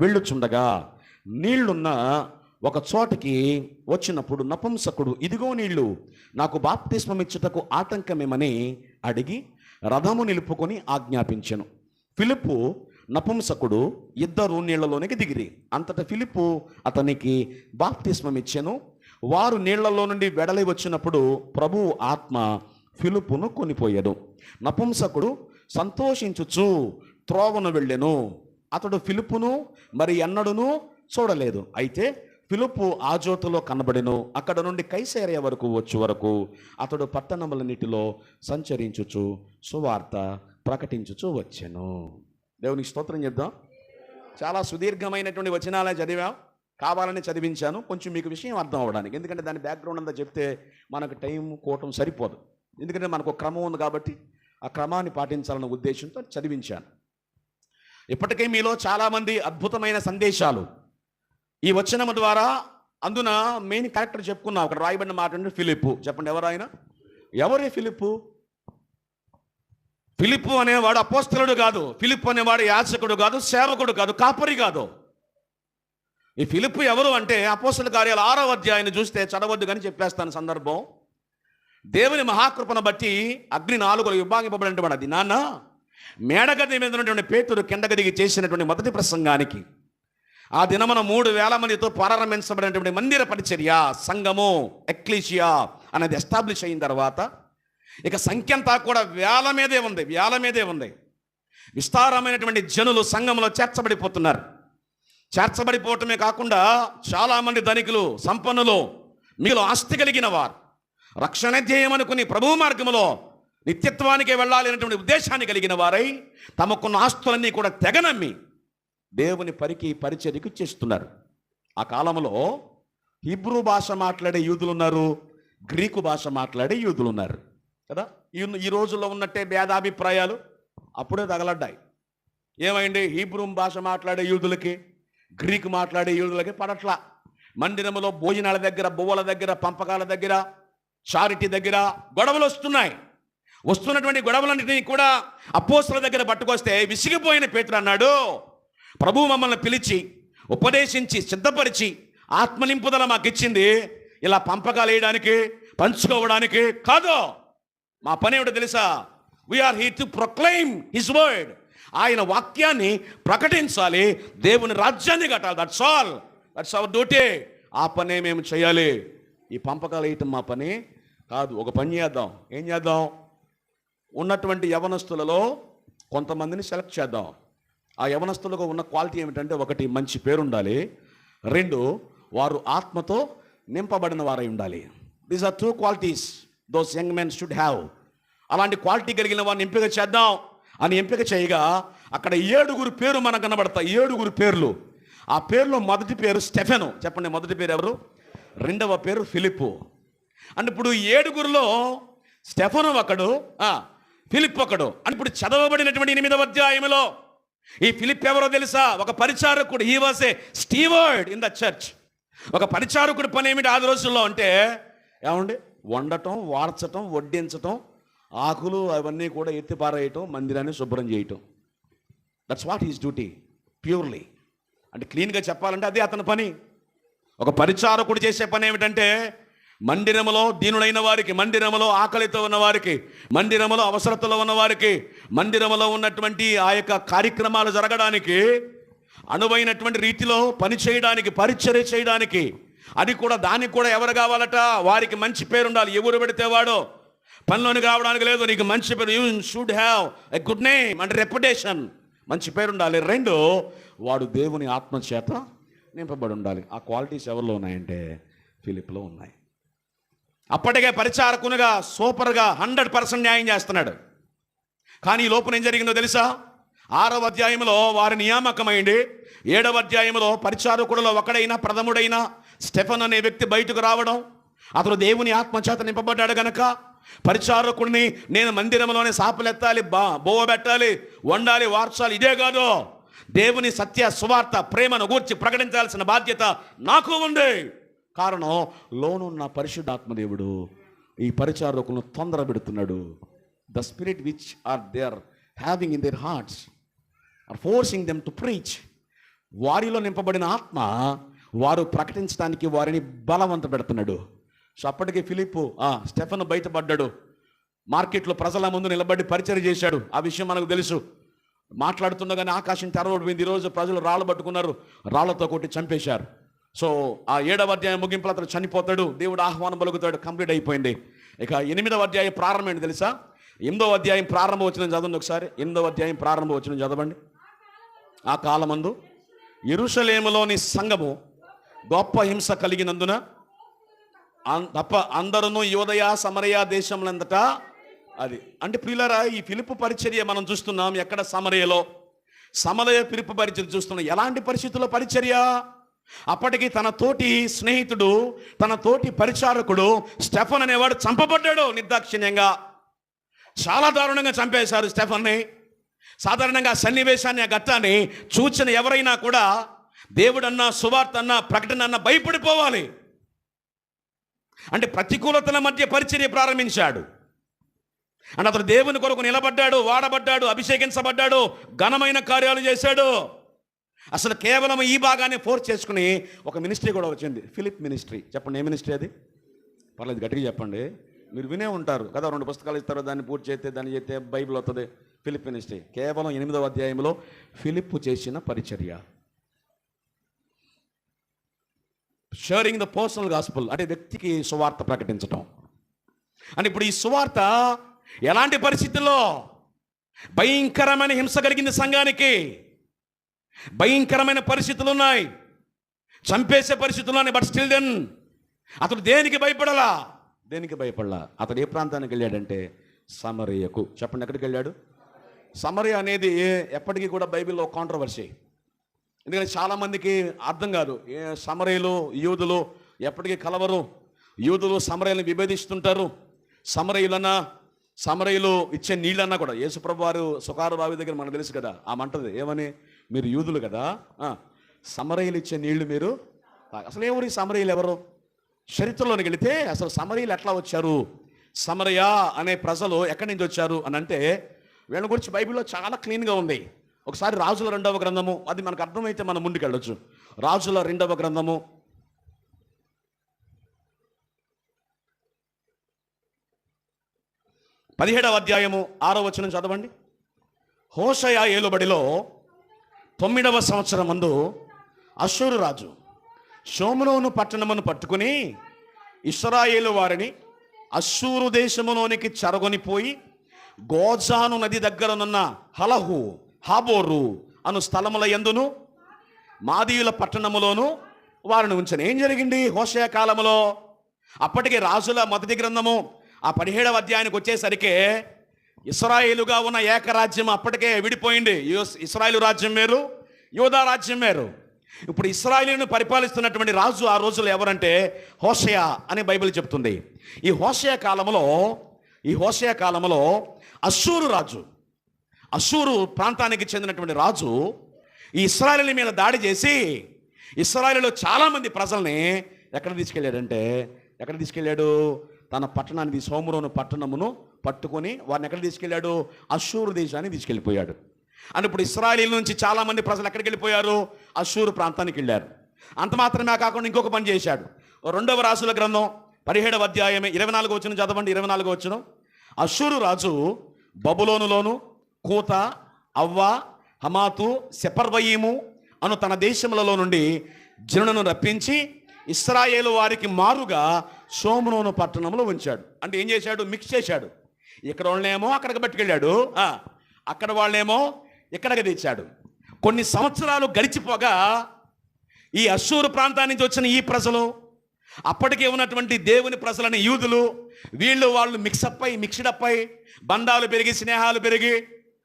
వెళ్ళుచుండగా నీళ్లున్న ఒక చోటికి వచ్చినప్పుడు నపుంసకుడు, ఇదిగో నీళ్లు, నాకు బాప్తిస్మమిచ్చుటకు ఆటంకమేమని అడిగి రథము నిలుపుకొని ఆజ్ఞాపించెను. ఫిలిప్పు నపుంసకుడు ఇద్దరు నీళ్లలోనికి దిగిరి. అంతటా ఫిలిప్పు అతనికి బాప్తిస్మమిచ్చెను. వారు నీళ్లలో నుండి వెడలి వచ్చినప్పుడు ప్రభువు ఆత్మ ఫిలిప్పును కొనిపోయాడు. నపుంసకుడు సంతోషించుచు త్రోవను వెళ్ళెను. అతడు ఫిలిప్పును మరి ఎన్నడూను చూడలేదు. అయితే ఫిలిప్పు ఆ జ్యోతిలో కనబడెను. అక్కడ నుండి కైసరయ వరకు వచ్చే వరకు అతడు పట్టణములన్నిటిలో సంచరించుచు సువార్త ప్రకటించుచు వచ్చెను. దేవునికి స్తోత్రం చెప్దాం. చాలా సుదీర్ఘమైనటువంటి వచనాలే చదివాం, కావాలని చదివించాను కొంచెం మీకు విషయం అర్థం అవ్వడానికి. ఎందుకంటే దాని బ్యాక్గ్రౌండ్ అంతా చెప్తే మనకు టైం కోవటం సరిపోదు. ఎందుకంటే మనకు ఒక క్రమం ఉంది కాబట్టి ఆ క్రమాన్ని పాటించాలన్న ఉద్దేశంతో చదివించాను. ఇప్పటికే మీలో చాలామంది అద్భుతమైన సందేశాలు ఈ వచనము ద్వారా, అందున మెయిన్ క్యారెక్టర్ చెప్పుకున్నాం. అక్కడ రాయబడిన మాట అంటే ఫిలిప్పు. చెప్పండి, ఎవరైనా ఎవరే ఫిలిప్పు? ఫిలిప్పు అనేవాడు అపోస్తలుడు కాదు. ఫిలిప్పు అనేవాడు యాజకుడు కాదు, సేవకుడు కాదు, కాపరి కాదు. ఈ ఫిలిప్పు ఎవరు అంటే అపోస్తల కార్యాలు 6వ అధ్యాయాన్ని చూస్తే చదవద్దు కానీ చెప్పేస్తాను సందర్భం. దేవుని మహాకృపను బట్టి అగ్ని 4 విభాగింపబడినటువంటి అది నాన్న మేడగది మీద ఉన్నటువంటి పేతురు కిందకి దిగి చేసినటువంటి మొదటి ప్రసంగానికి ఆ దినమున 3000 మందితో ప్రారంభించబడినటువంటి మందిర పరిచర్య, సంఘము, ఎక్లీషియా అనేది ఎస్టాబ్లిష్ అయిన తర్వాత ఇక సంఖ్య అంతా కూడా వేల మీదే ఉంది. విస్తారమైనటువంటి జనులు సంఘంలో చేర్చబడిపోతున్నారు. చేర్చబడిపోవటమే కాకుండా చాలామంది ధనికులు, సంపన్నులు, మీలో ఆస్తి కలిగిన వారు, రక్షణ ధ్యేయం అనుకుని ప్రభు మార్గంలో నిత్యత్వానికి వెళ్ళాలి అనేటువంటి ఉద్దేశాన్ని కలిగిన వారై తమకున్న ఆస్తులన్నీ కూడా తెగనమ్మి దేవుని పరిచర్యకు చేస్తున్నారు. ఆ కాలంలో హీబ్రూ భాష మాట్లాడే యూదులు ఉన్నారు, గ్రీకు భాష మాట్లాడే యూదులు ఉన్నారు కదా. ఈ రోజుల్లో ఉన్నట్టే భేదాభిప్రాయాలు అప్పుడే తగలడ్డాయి. ఏమైంది? హీబ్రూ భాష మాట్లాడే యూదులకి గ్రీకు మాట్లాడే యూదులకి పడట్లా. మందిరములో భోజనాల దగ్గర, బువ్వల దగ్గర, పంపకాల దగ్గర, చారిటీ దగ్గర గొడవలు వస్తున్నటువంటి గొడవలన్నింటినీ కూడా అపోస్తలుల దగ్గర పట్టుకొస్తే విసిగిపోయిన పేతురు అన్నాడు, ప్రభువు మమ్మల్ని పిలిచి ఉపదేశించి సిద్ధపరిచి ఆత్మనింపుదల మాకు ఇచ్చింది ఇలా పంపకాలు వేయడానికి, పంచుకోవడానికి కాదు. మా పని ఏమిటో తెలుసా? We are here to proclaim his word. ఆయన వాక్యాన్ని ప్రకటించాలి, దేవుని రాజ్యాన్ని కట్టాలి. That's our duty. ఆ పనే మేము చేయాలి. ఈ పంపకాలు వేయటం మా పని కాదు. ఒక పని చేద్దాం. ఏం చేద్దాం? ఉన్నటువంటి యవనస్తులలో కొంతమందిని సెలెక్ట్ చేద్దాం. ఆ యవనస్తులకు ఉన్న క్వాలిటీ ఏమిటంటే, 1 మంచి పేరు ఉండాలి, 2 వారు ఆత్మతో నింపబడిన వారై ఉండాలి. These are 2 qualities those young men should have. అలాంటి క్వాలిటీ కలిగిన వారిని ఎంపిక చేద్దాం అని ఎంపిక చేయగా అక్కడ 7 పేరు మనకు కనబడతాయి. 7 పేర్లు. ఆ పేరులో మొదటి పేరు స్టెఫెను. చెప్పండి, మొదటి పేరు ఎవరు? 2వ పేరు ఫిలిప్పు. అంటే ఇప్పుడు 7లో స్టెఫెను ఒకడు, ఫిలిప్ ఒకడు. అని ఇప్పుడు చదవబడినటువంటి 8వ అధ్యాయంలో ఈ ఫిలిప్ ఎవరో తెలుసా? ఒక పరిచారకుడు. He was a steward in the church. ఒక పరిచారకుడు పని ఏమిటి ఆ రోజుల్లో అంటే, ఏమండి, వండటం, వార్చటం, వడ్డించటం, ఆకులు అవన్నీ కూడా ఎత్తిపారేయటం, మందిరాన్ని శుభ్రం చేయటం. That's what is duty purely. అంటే క్లీన్గా చెప్పాలంటే అదే అతని పని. ఒక పరిచారకుడు చేసే పని ఏమిటంటే, మందిరములో దీనులైన వారికి, మందిరములో ఆకలితో ఉన్నవారికి, మందిరములో అవసరతలో ఉన్నవారికి, మందిరములో ఉన్నటువంటి ఆ యొక్క కార్యక్రమాలు జరగడానికి, అనువైనటువంటి రీతిలో పని చేయడానికి, పరిచర్య చేయడానికి, అది కూడా దానికి కూడా ఎవరు కావాలట? వారికి మంచి పేరు ఉండాలి. ఎవరు పెడితే వాడు పనిలోనికి రావడానికి లేదు, నీకు మంచి పేరు, you should have a good name అంటే రెప్యుటేషన్, మంచి పేరు ఉండాలి. 2, వాడు దేవుని ఆత్మ చేత నింపబడి ఉండాలి. ఆ క్వాలిటీస్ ఎవరిలో ఉన్నాయంటే ఫిలిప్లో ఉన్నాయి. అప్పటికే పరిచారకునిగా సూపర్గా 100% న్యాయం చేస్తున్నాడు. కానీ ఈ లోపల ఏం జరిగిందో తెలుసా? 6వ అధ్యాయంలో వారి నియామకమైంది. 7వ అధ్యాయంలో పరిచారకుడిలో ఒకడైన ప్రథముడైన స్టెఫన్ అనే వ్యక్తి బయటకు రావడం, అతడు దేవుని ఆత్మచేత నింపబడ్డాడు గనక పరిచారకుడిని నేను మందిరంలోనే సాపలెత్తాలి, బోవ పెట్టాలి, వండాలి, వార్చాలి, ఇదే కాదు దేవుని సత్య సువార్త ప్రేమను గూర్చి ప్రకటించాల్సిన బాధ్యత నాకు ఉంది. కారణం లోనున్న పరిశుద్ధాత్మదేవుడు ఈ పరిచారకులను తొందర పెడుతున్నాడు. The spirit which are they are having in their hearts are forcing them to preach. వారిలో నింపబడిన ఆత్మ వారు ప్రకటించడానికి వారిని బలవంత పెడుతున్నాడు. సో అప్పటికే ఫిలిప్పు స్టెఫన్ బయటపడ్డాడు. మార్కెట్లో ప్రజల ముందు నిలబడి పరిచయం చేశాడు. ఆ విషయం మనకు తెలుసు. మాట్లాడుతుండగానే ఆకాశం తెరవబడింది. ఈరోజు ప్రజలు రాళ్ళు పట్టుకున్నారు, రాళ్లతో కొట్టి చంపేశారు. సో ఆ 7వ అధ్యాయం ముగింపులో అతను చనిపోతాడు. దేవుడు ఆహ్వానం పలుకుతాడు. కంప్లీట్ అయిపోయింది. ఇక 8వ అధ్యాయం ప్రారంభం ఏంటి తెలుసా? 8వ అధ్యాయం ప్రారంభం వచ్చిన చదవండి ఒకసారి. 8వ అధ్యాయం ప్రారంభం వచ్చిన చదవండి. ఆ కాలమందు యెరూషలేములోని సంఘము గొప్ప హింస కలిగినందున తప్ప అందరూ యూదయ సమరయ దేశంలంతటా అది అంటే ప్రియులారా, ఈ ఫిలిప్పు పరిచర్య మనం చూస్తున్నాం. ఎక్కడ? సమరయలో. సమరయ ఫిలిప్పు పరిచర్య చూస్తున్నాం. ఎలాంటి పరిస్థితుల్లో పరిచర్య? అప్పటికి తన తోటి స్నేహితుడు, తన తోటి పరిచారకుడు స్టెఫన్ అనేవాడు చంపబడ్డాడు నిర్దాక్షిణ్యంగా. చాలా దారుణంగా చంపేశారు స్టెఫన్ని. సాధారణంగా సన్నివేశాన్ని, ఆ ఘట్టాన్ని చూచిన ఎవరైనా కూడా దేవుడన్నా సువార్త అన్నా ప్రకటన అన్నా భయపడిపోవాలి. అంటే ప్రతికూలతల మధ్య పరిచర్య ప్రారంభించాడు. అంటే అతను దేవుని కొరకు నిలబడ్డాడు, వాడబడ్డాడు, అభిషేకించబడ్డాడు, ఘనమైన కార్యాలు చేశాడు. అసలు కేవలం ఈ భాగాన్ని ఫోర్స్ చేసుకుని ఒక మినిస్ట్రీ కూడా వచ్చింది, ఫిలిప్ మినిస్ట్రీ. చెప్పండి, ఏ మినిస్ట్రీ అది? పర్లేదు గట్టిగా చెప్పండి. మీరు వినే ఉంటారు కదా, 2 పుస్తకాలు ఇస్తారు, దాన్ని పూర్తి చేస్తే దాన్ని చేస్తే బైబిల్ వస్తుంది. ఫిలిప్ మినిస్ట్రీ కేవలం 8వ అధ్యాయంలో ఫిలిప్పు చేసిన పరిచర్య. షేరింగ్ ద పర్సనల్ గాస్పుల్ అంటే వ్యక్తికి సువార్త ప్రకటించటం. అని ఇప్పుడు ఈ సువార్త ఎలాంటి పరిస్థితుల్లో? భయంకరమైన హింస కలిగింది సంఘానికి. భయంకరమైన పరిస్థితులు ఉన్నాయి, చంపేసే పరిస్థితులు ఉన్నాయి. బట్ స్టిల్ దెన్ అతడు దేనికి భయపడలా? అతడు ఏ ప్రాంతానికి వెళ్ళాడంటే సమరయకు. చెప్పండి, ఎక్కడికి వెళ్ళాడు? సమరయ అనేది ఎప్పటికీ కూడా బైబిల్లో కాంట్రవర్సీ. ఎందుకంటే చాలామందికి అర్థం కాదు. సమరయులు యూదులు ఎప్పటికీ కలవరు. యూదులు సమరయులను విభేదిస్తుంటారు. సమరయులు ఇచ్చే నీళ్ళన్నా కూడా యేసుప్రభు వారు సుకారు బావి దగ్గర మనకు తెలుసు కదా, ఆ మంటది ఏమని, మీరు యూదులు కదా, సమరయులు ఇచ్చే నీళ్లు మీరు అసలు ఎవరు? సమరయులు ఎవరు? చరిత్రలోనికి వెళితే అసలు సమరయులు ఎట్లా వచ్చారు, సమరయ అనే ప్రజలు ఎక్కడి నుంచి వచ్చారు అని అంటే వీళ్ళ గురించి బైబిల్లో చాలా క్లీన్గా ఉంది. ఒకసారి రాజుల 2వ గ్రంథము, అది మనకు అర్థమైతే మనం ముందుకెళ్ళొచ్చు. రాజుల 2వ గ్రంథము 17వ అధ్యాయము 6వ వచనం చదవండి. హోషయ ఏలుబడిలో 9వ సంవత్సరం మందు అష్షూరు రాజు షోమ్రోను పట్టణమును పట్టుకుని ఇశ్రాయేలు వారిని అష్షూరు దేశములోనికి చెరగొనిపోయి గోజాను నది దగ్గరనున్న హలహు, హాబోరు అను స్థలముల యందును మాదీయుల పట్టణములోను వారిని ఉంచను. ఏం జరిగింది హోషయ కాలంలో? అప్పటికే రాజుల మొదటి గ్రంథము ఆ 17వ అధ్యాయానికి వచ్చేసరికి ఇశ్రాయేలుగా ఉన్న ఏకరాజ్యం అప్పటికే విడిపోయింది. ఇశ్రాయేలు రాజ్యం వేరు, యూదా రాజ్యం వేరు. ఇప్పుడు ఇశ్రాయేలును పరిపాలిస్తున్నటువంటి రాజు ఆ రోజుల్లో ఎవరంటే హోషయ అని బైబిల్ చెప్తుంది. ఈ హోషయ కాలంలో అష్షూరు రాజు, అష్షూరు ప్రాంతానికి చెందినటువంటి రాజు ఈ ఇశ్రాయేలు మీద దాడి చేసి ఇశ్రాయేలులో చాలామంది ప్రజల్ని ఎక్కడ తీసుకెళ్ళాడు? తన పట్టణానికి, షోమ్రోను పట్టణమును పట్టుకొని వారిని ఎక్కడ తీసుకెళ్ళాడు? అష్షూరు దేశాన్ని తీసుకెళ్ళిపోయాడు. అని ఇప్పుడు ఇశ్రాయేలు నుంచి చాలామంది ప్రజలు ఎక్కడికి వెళ్ళిపోయారు? అష్షూరు ప్రాంతానికి వెళ్ళారు. అంత మాత్రమే కాకుండా ఇంకొక పని చేశాడు. 2వ రాజుల గ్రంథం 17వ అధ్యాయమే 24వ వచనం చదవండి. 24వ వచనం. అష్షూరు రాజు బబులోనులోను కూత, అవ్వ, హమాతు, సెపర్వయీము అను తన దేశములలో నుండి జనులను రప్పించి ఇశ్రాయేలు వారికి మారుగా సోమ్రోను పట్టణంలో ఉంచాడు. అంటే ఏం చేశాడు? మిక్స్ చేశాడు. ఇక్కడ వాళ్ళనేమో అక్కడికి పట్టుకెళ్ళాడు, అక్కడ వాళ్ళనేమో ఇక్కడికి తెచ్చాడు. కొన్ని సంవత్సరాలు గడిచిపోగా ఈ అశ్షూరు ప్రాంతానికి నుంచి వచ్చిన ఈ ప్రజలు, అప్పటికే ఉన్నటువంటి దేవుని ప్రజలని యూదులు, వాళ్ళు మిక్స్డ్ అప్ అయి బంధాలు పెరిగి, స్నేహాలు పెరిగి,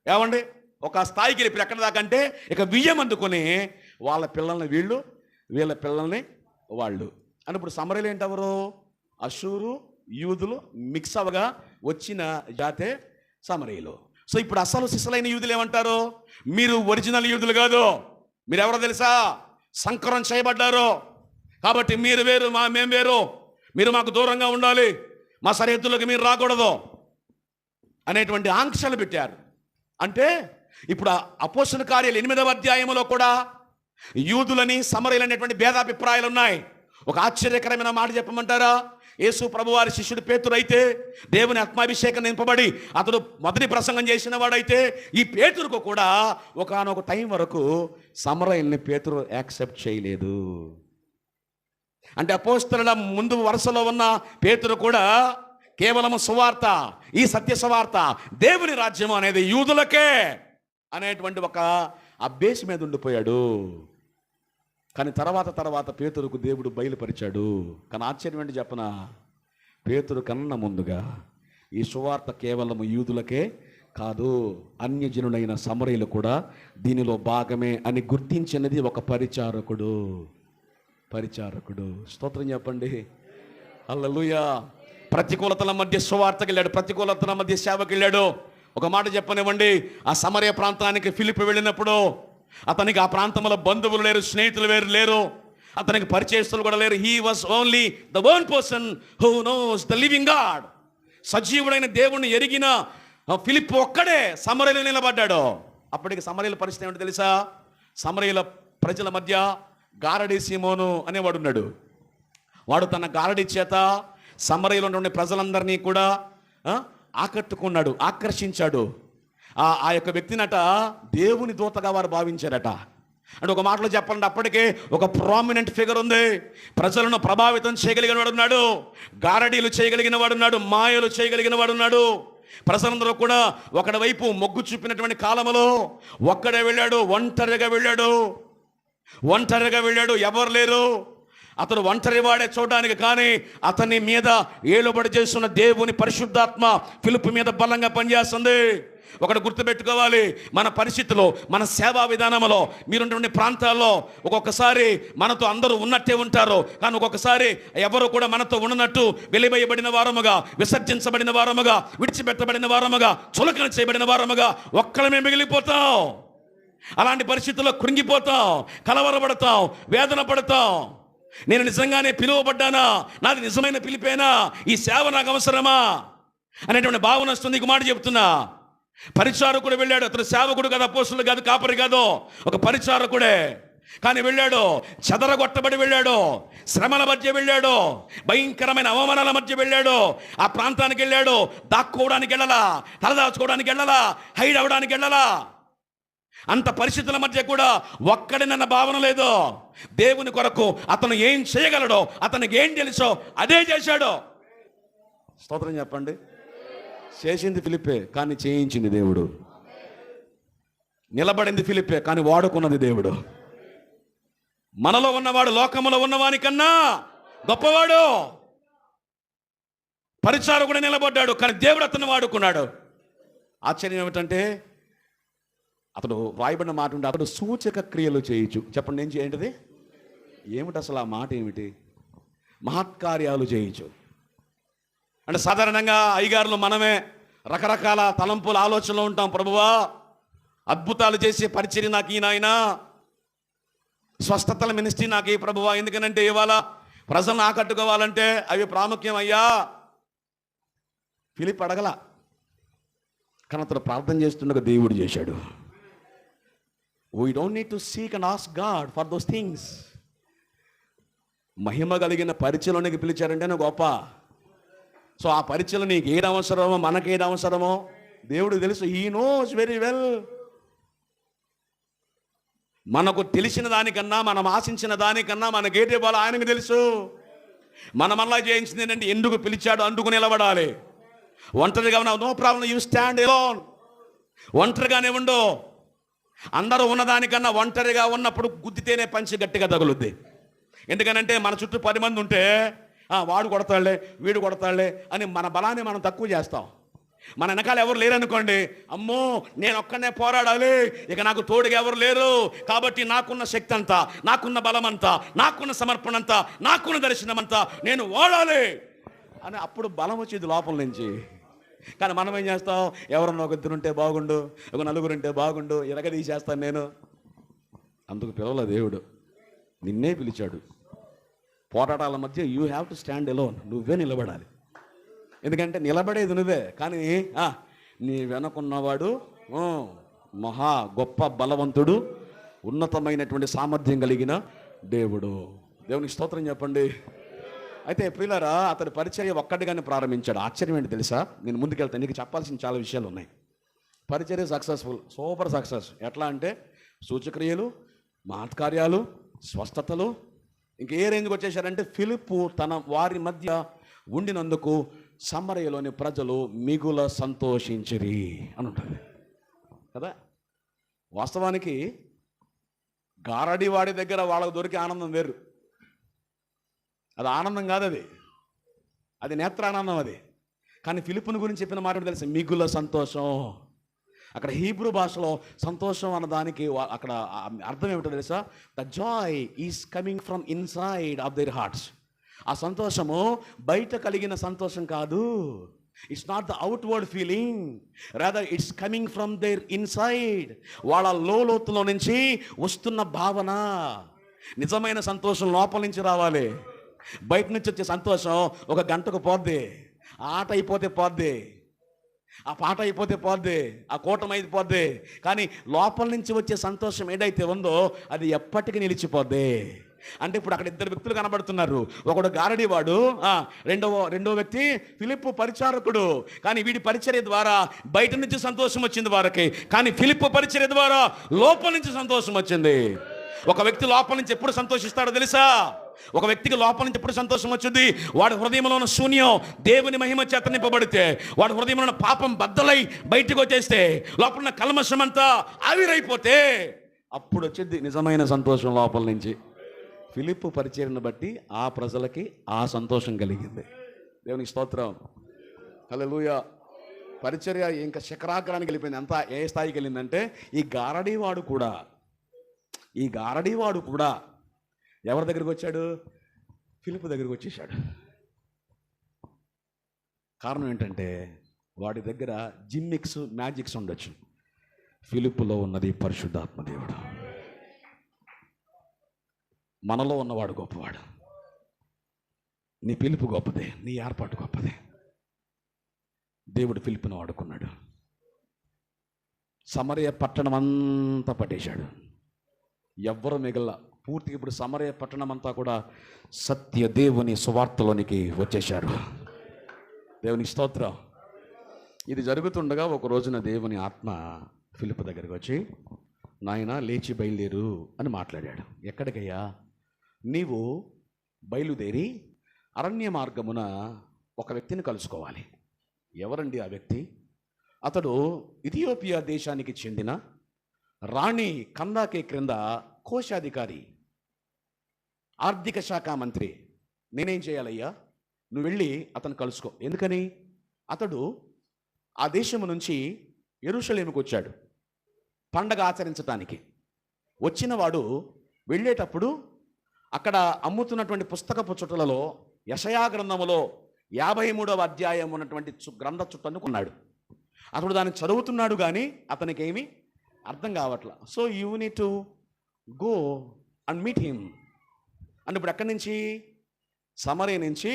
ఏమండి ఒక స్థాయికి వెళ్ళి ఎక్కడ దాకా అంటే ఇక విజయం అందుకొని వాళ్ళ పిల్లల్ని వీళ్ళ పిల్లల్ని వాళ్ళు అని. ఇప్పుడు సమరయులు ఏంటెవరు? అశ్షూరు యూదులు మిక్స్ అవగా వచ్చిన జాతే సమరయులు. సో ఇప్పుడు అసలు సిసలైన యూదులు ఏమంటారు? మీరు ఒరిజినల్ యూదులు కాదు, మీరు ఎవరో తెలుసా? సంకరం చేయబడ్డారు. కాబట్టి మీరు వేరు, మేము వేరు, మీరు మాకు దూరంగా ఉండాలి, మా సరిహద్దులకు మీరు రాకూడదు అనేటువంటి ఆంక్షలు పెట్టారు. అంటే ఇప్పుడు అపోస్తలుల కార్యాలు 8వ అధ్యాయంలో కూడా యూదులని సమరయులు అనేటువంటి భేదాభిప్రాయాలు ఉన్నాయి. ఒక ఆశ్చర్యకరమైన మాట చెప్పమంటారా? యేసు ప్రభువారి శిష్యుడు పేతురు అయితే, దేవుని ఆత్మాభిషేకం నింపబడి అతడు మొదటి ప్రసంగం చేసిన వాడైతే, ఈ పేతురుకు కూడా ఒకానొక టైం వరకు సమరయుల్ని పేతురు యాక్సెప్ట్ చేయలేదు. అంటే అపోస్తలుల ముందు వరుసలో ఉన్న పేతురు కూడా కేవలం సువార్త, ఈ సత్య సువార్త, దేవుని రాజ్యం అనేది యూదులకే అనేటువంటి ఒక అభ్యాసం మీద ఉండిపోయాడు. కానీ తర్వాత పేతురుకు దేవుడు బయలుపరిచాడు. కానీ ఆశ్చర్యం ఏంటి చెప్పనా? పేతురు కన్నా ముందుగా ఈ సువార్త కేవలం యూదులకే కాదు, అన్యజనులైన సమరయులు కూడా దీనిలో భాగమే అని గుర్తించినది ఒక పరిచారకుడు. స్తోత్రం చెప్పండి, హల్లెలూయా. ప్రతికూలతల మధ్య సువార్తకి వెళ్ళాడు, ప్రతికూలతల మధ్య సేవకి వెళ్ళాడు. ఒక మాట చెప్పనివ్వండి, ఆ సమరయ ప్రాంతానికి ఫిలిప్ వెళ్ళినప్పుడు అతనికి ఆ ప్రాంతంలో బంధువులు లేరు, స్నేహితులు లేరు, అతనికి పరిచయస్తులు కూడా లేరు. He was only the one person who knows the living God. సజీవుడైన దేవుణ్ణి ఎరిగిన ఫిలిప్ ఒక్కడే సమరయలో నిలబడ్డాడు. అప్పటికి సమరయుల పరిస్థితి ఏమిటో తెలుసా? సమరయుల ప్రజల మధ్య గారడీ సీమోను అనేవాడు ఉన్నాడు. వాడు తన గారడీ చేత సమరయులో ఉండే ప్రజలందరినీ కూడా ఆకట్టుకున్నాడు, ఆకర్షించాడు. ఆ యొక్క వ్యక్తినట దేవుని దూతగా వారు భావించారట. అంటే ఒక మాటలో చెప్పాలంటే అప్పటికే ఒక ప్రామినెంట్ ఫిగర్ ఉంది. ప్రజలను ప్రభావితం చేయగలిగిన వాడు ఉన్నాడు, గారడీలు చేయగలిగిన వాడు ఉన్నాడు, మాయలు చేయగలిగిన వాడు ఉన్నాడు. ప్రజలందరూ కూడా ఒకడి వైపు మొగ్గు చూపినటువంటి కాలంలో ఒక్కడే వెళ్ళాడు, ఒంటరిగా వెళ్ళాడు, ఎవరు లేరు. అతడు ఒంటరి వాడే చూడడానికి, కానీ అతని మీద ఏలుబడి చేస్తున్న దేవుని పరిశుద్ధాత్మ ఫిలిప్ మీద బలంగా పనిచేస్తుంది. ఒకటి గుర్తుపెట్టుకోవాలి, మన పరిస్థితిలో, మన సేవా విధానంలో, మీరున్నటువంటి ప్రాంతాల్లో ఒక్కొక్కసారి మనతో అందరూ ఉన్నట్టే ఉంటారు, కానీ ఒక్కొక్కసారి ఎవరు కూడా మనతో ఉన్నట్టు వెలివేయబడిన వారముగా, విసర్జించబడిన వారముగా, విడిచిపెట్టబడిన వారముగా, చులకన చేయబడిన వారముగా ఒక్కడమే మిగిలిపోతాం. అలాంటి పరిస్థితుల్లో కృంగిపోతాం, కలవరపడతాం, వేదన పడతాం. నేను నిజంగానే పిలువబడ్డానా? నాది నిజమైన పిలిపేనా? ఈ సేవ నాకు అవసరమా అనేటువంటి భావన వస్తుంది. నీకు మాట చెప్తున్నా, పరిచారకుడు వెళ్ళాడు. అతను సేవకుడు కాదు, అపోస్తలుడు కాదు, కాపరి కాదు, ఒక పరిచారకుడే. కానీ వెళ్ళాడు, చెదరగొట్టబడి వెళ్ళాడు, శ్రమల మధ్య వెళ్ళాడు, భయంకరమైన అవమానాల మధ్య వెళ్ళాడు. ఆ ప్రాంతానికి వెళ్ళాడు, దాక్కోవడానికి వెళ్ళాలా, తలదాచుకోవడానికి వెళ్ళాలా, హైడ్ అవ్వడానికి వెళ్ళాలా. అంత పరిస్థితుల మధ్య కూడా ఒక్కడినన్న భావన లేదు. దేవుని కొరకు అతను ఏం చేయగలడో, అతనికి ఏం తెలుసో అదే చేశాడు. స్తోత్రం చెప్పండి. చేసింది ఫిలిప్పే, కానీ చేయించింది దేవుడు. నిలబడింది ఫిలిప్పే, కానీ వాడుకున్నది దేవుడు. మనలో ఉన్నవాడు లోకములో ఉన్నవాని కన్నా గొప్పవాడు. పరిచారకుడు నిలబడ్డాడు, కానీ దేవుడు అతను వాడుకున్నాడు. ఆశ్చర్యం ఏమిటంటే, అతడు రాయబడిన మాట ఉంటే అతడు సూచక క్రియలు చేయొచ్చు. చెప్పండి, ఏం చేయండి? ఏమిటి అసలు ఆ మాట ఏమిటి? మహత్కార్యాలు చేయొచ్చు అంటే సాధారణంగా అయ్యగారులు మనమే రకరకాల తలంపుల ఆలోచనలో ఉంటాం. ప్రభువా, అద్భుతాలు చేసే పరిచర్య నాకు ఈ నాయనా, స్వస్థతల మినిస్ట్రీ నాకు ఈ ప్రభువా. ఎందుకనంటే ఇవాళ ప్రజలను ఆకట్టుకోవాలంటే అవి ప్రాముఖ్యం అయ్యా. ఫిలిప్ అడగల, కానీ అతడు ప్రార్థన చేస్తుండగా దేవుడు చేశాడు. We don't need to seek and ask God for those things. మహిమ కలిగిన పరిచయలోనికి పిలిచారంటే నాకు గొప్ప. సో ఆ పరిచయలు నీకు ఏది అవసరమో, మనకేది అవసరమో దేవుడికి తెలుసు. He knows very well. మనకు తెలిసిన దానికన్నా, మనం ఆశించిన దానికన్నా మనకేటి ఇవ్వాలో ఆయనకు తెలుసు. మనమల్లా చేయించింది ఏంటంటే ఎందుకు పిలిచాడు అందుకు నిలబడాలి. ఒంటరిగా ఉన్నావు, no problem, you stand alone. ఒంటరిగానే ఉండు. అందరూ ఉన్నదానికన్నా ఒంటరిగా ఉన్నప్పుడు గుద్దితేనే పంచి గట్టిగా తగులుద్ది. ఎందుకనంటే మన చుట్టూ 10 మంది ఉంటే వాడు కొడతాడులే, వీడు కొడతాడులే అని మన బలాన్ని మనం తక్కువ చేస్తాం. మన వెనకాల ఎవరు లేరనుకోండి, అమ్మో నేను ఒక్కనే పోరాడాలి, ఇక నాకు తోడుగా ఎవరు లేరు, కాబట్టి నాకున్న శక్తి అంతా, నాకున్న బలం అంతా, నాకున్న సమర్పణ అంతా, నాకున్న దర్శనం అంతా నేను ఓడాలి అని అప్పుడు బలం వచ్చేది లోపల నుంచి. కానీ మనం ఏం చేస్తాం, ఎవరన్నా ఒక ఇద్దరు ఉంటే బాగుండు, ఒక నలుగురు ఉంటే బాగుండు, ఎరగదీసేస్తాను నేను. అందుకు పిలవల దేవుడు, నిన్నే పిలిచాడు. పోరాటాల మధ్య you have to stand alone. నువ్వే నిలబడాలి. ఎందుకంటే నిలబడేది నువ్వే, కానీ నీ వెనకున్నవాడు మహా గొప్ప బలవంతుడు, ఉన్నతమైనటువంటి సామర్థ్యం కలిగిన దేవుడు. దేవునికి స్తోత్రం చెప్పండి. అయితే ప్రియులారా, అతడి పరిచర్య ఒక్కటిగానే ప్రారంభించాడు. ఆశ్చర్యం ఏంటి తెలుసా? నేను ముందుకెళ్తాను, నీకు చెప్పాల్సిన చాలా విషయాలు ఉన్నాయి. పరిచర్య సక్సెస్ఫుల్, సూపర్ సక్సెస్. ఎట్లా అంటే సూచక్రియలు, మహత్కార్యాలు, స్వస్థతలు. ఇంకే రేంజ్కి వచ్చేసారంటే ఫిలిప్పు తన వారి మధ్య ఉండినందుకు సమరయలోని ప్రజలు మిగుల సంతోషించిరి అని ఉంటుంది కదా. వాస్తవానికి గారడివాడి దగ్గర వాళ్ళకు దొరికే ఆనందం వేరు. అది ఆనందం కాదు, అది నేత్రానందం. అది కానీ ఫిలిప్పుని గురించి చెప్పిన మాట తెలుసు, మిగుల సంతోషం. అక్కడ హీబ్రూ భాషలో సంతోషం అన్నదానికి అక్కడ అర్థం ఏమిటో తెలుసా? The joy is coming from inside of their hearts. ఆ సంతోషము బయట కలిగిన సంతోషం కాదు. It's not the outward feeling, rather it's coming from their inside. వాళ్ళ లోతులో నుంచి వస్తున్న భావన. నిజమైన సంతోషం లోపల నుంచి రావాలి. బయట నుంచి వచ్చే సంతోషం ఒక గంటకు పోద్ది, ఆట అయిపోతే పోద్ది, ఆ పాట అయిపోతే పోద్ది, ఆ కూటమి అయిపోద్ది. కానీ లోపల నుంచి వచ్చే సంతోషం ఏదైతే ఉందో అది ఎప్పటికీ నిలిచిపోద్ది. అంటే ఇప్పుడు అక్కడ ఇద్దరు వ్యక్తులు కనబడుతున్నారు. ఒకడు గారడివాడు, రెండో వ్యక్తి ఫిలిప్పు పరిచారకుడు. కానీ వీడి పరిచర్య ద్వారా బయట నుంచి సంతోషం వచ్చింది వారికి, కానీ ఫిలిప్పు పరిచర్య ద్వారా లోపల నుంచి సంతోషం వచ్చింది. ఒక వ్యక్తి లోపల నుంచి ఎప్పుడు సంతోషిస్తాడో తెలుసా? ఒక వ్యక్తికి లోపల నుంచి ఎప్పుడు సంతోషం వచ్చింది? వాడి హృదయంలో ఉన్న శూన్యం దేవుని మహిమ చేత నింపబడితే, వాడి హృదయంలో ఉన్న పాపం బద్దలై బయటకు వచ్చేస్తే, లోపల ఉన్న కల్మషం అంతా ఆవిరైపోతే అప్పుడు వచ్చింది నిజమైన సంతోషం లోపల నుంచి. ఫిలిప్పు పరిచర్యను బట్టి ఆ ప్రజలకి ఆ సంతోషం కలిగింది. దేవునికి స్తోత్రం, హల్లెలూయా. పరిచర్య ఇంకా శిఖరాగ్రానికి వెళ్ళిపోయింది. అంతా ఏ స్థాయికి వెళ్ళిందంటే ఈ గారడీవాడు కూడా ఎవరి దగ్గరికి వచ్చాడు? ఫిలిప్పు దగ్గరికి వచ్చేసాడు. కారణం ఏంటంటే వాడి దగ్గర జిమ్మిక్స్, మ్యాజిక్స్ ఉండొచ్చు. ఫిలిప్పులో ఉన్నది పరిశుద్ధాత్మ దేవుడు. మనలో ఉన్నవాడు గొప్పవాడు. నీ పిలుపు గొప్పదే, నీ ఏర్పాటు గొప్పదే. దేవుడు ఫిలిప్పును వాడుకున్నాడు. సమరయ పట్టణం అంతా పట్టేశాడు, ఎవ్వరు మిగల. పూర్తిగా ఇప్పుడు సమరయ పట్టణం అంతా కూడా సత్య దేవుని సువార్తలోనికి వచ్చేశారు. దేవునికి స్తోత్రం. ఇది జరుగుతుండగా ఒక రోజున దేవుని ఆత్మ ఫిలిప్పు దగ్గరికి వచ్చి, నాయన లేచి బయలుదేరు అని మాట్లాడాడు. ఎక్కడికయ్యా? నీవు బయలుదేరి అరణ్య మార్గమున ఒక వ్యక్తిని కలుసుకోవాలి. ఎవరండి ఆ వ్యక్తి? అతడు ఇథియోపియా దేశానికి చెందిన రాణి కందాకే క్రింద కోశాధికారి, ఆర్థిక శాఖ మంత్రి. నేనేం చేయాలయ్యా? నువ్వు వెళ్ళి అతను కలుసుకో. ఎందుకని? అతడు ఆ దేశము నుంచి యెరూషలేముకు వచ్చాడు పండగ ఆచరించటానికి. వచ్చినవాడు వెళ్ళేటప్పుడు అక్కడ అమ్ముతున్నటువంటి పుస్తకపు చుట్టలలో యెషయా గ్రంథములో 53వ అధ్యాయం ఉన్నటువంటి గ్రంథ చుట్టను కొన్నాడు. అతడు దాన్ని చదువుతున్నాడు, కానీ అతనికి ఏమీ అర్థం కావట్లా. So you need to go and meet him. అంటే ఇప్పుడు ఎక్కడి నుంచి? సమరయ నుంచి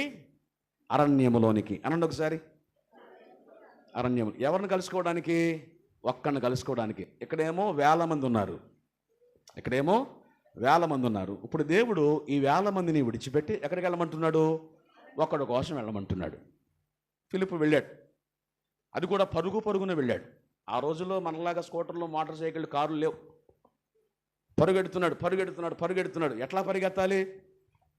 అరణ్యములోనికి. అనండి ఒకసారి. అరణ్యము. ఎవరిని కలుసుకోవడానికి? ఒక్కడిని కలుసుకోవడానికి. ఇక్కడేమో వేల మంది ఉన్నారు, ఇక్కడేమో వేల మంది ఉన్నారు. ఇప్పుడు దేవుడు ఈ వేల మందిని విడిచిపెట్టి ఎక్కడికి వెళ్ళమంటున్నాడు? ఒక్కడి కోసం వెళ్ళమంటున్నాడు. ఫిలిప్పు వెళ్ళాడు. అది కూడా పరుగున వెళ్ళాడు. ఆ రోజుల్లో మనలాగా స్కూటర్లు, మోటార్ సైకిళ్ళు, కార్లు లేవు. పరుగెడుతున్నాడు పరుగెడుతున్నాడు పరుగెడుతున్నాడు. ఎట్లా పరిగెత్తాలి?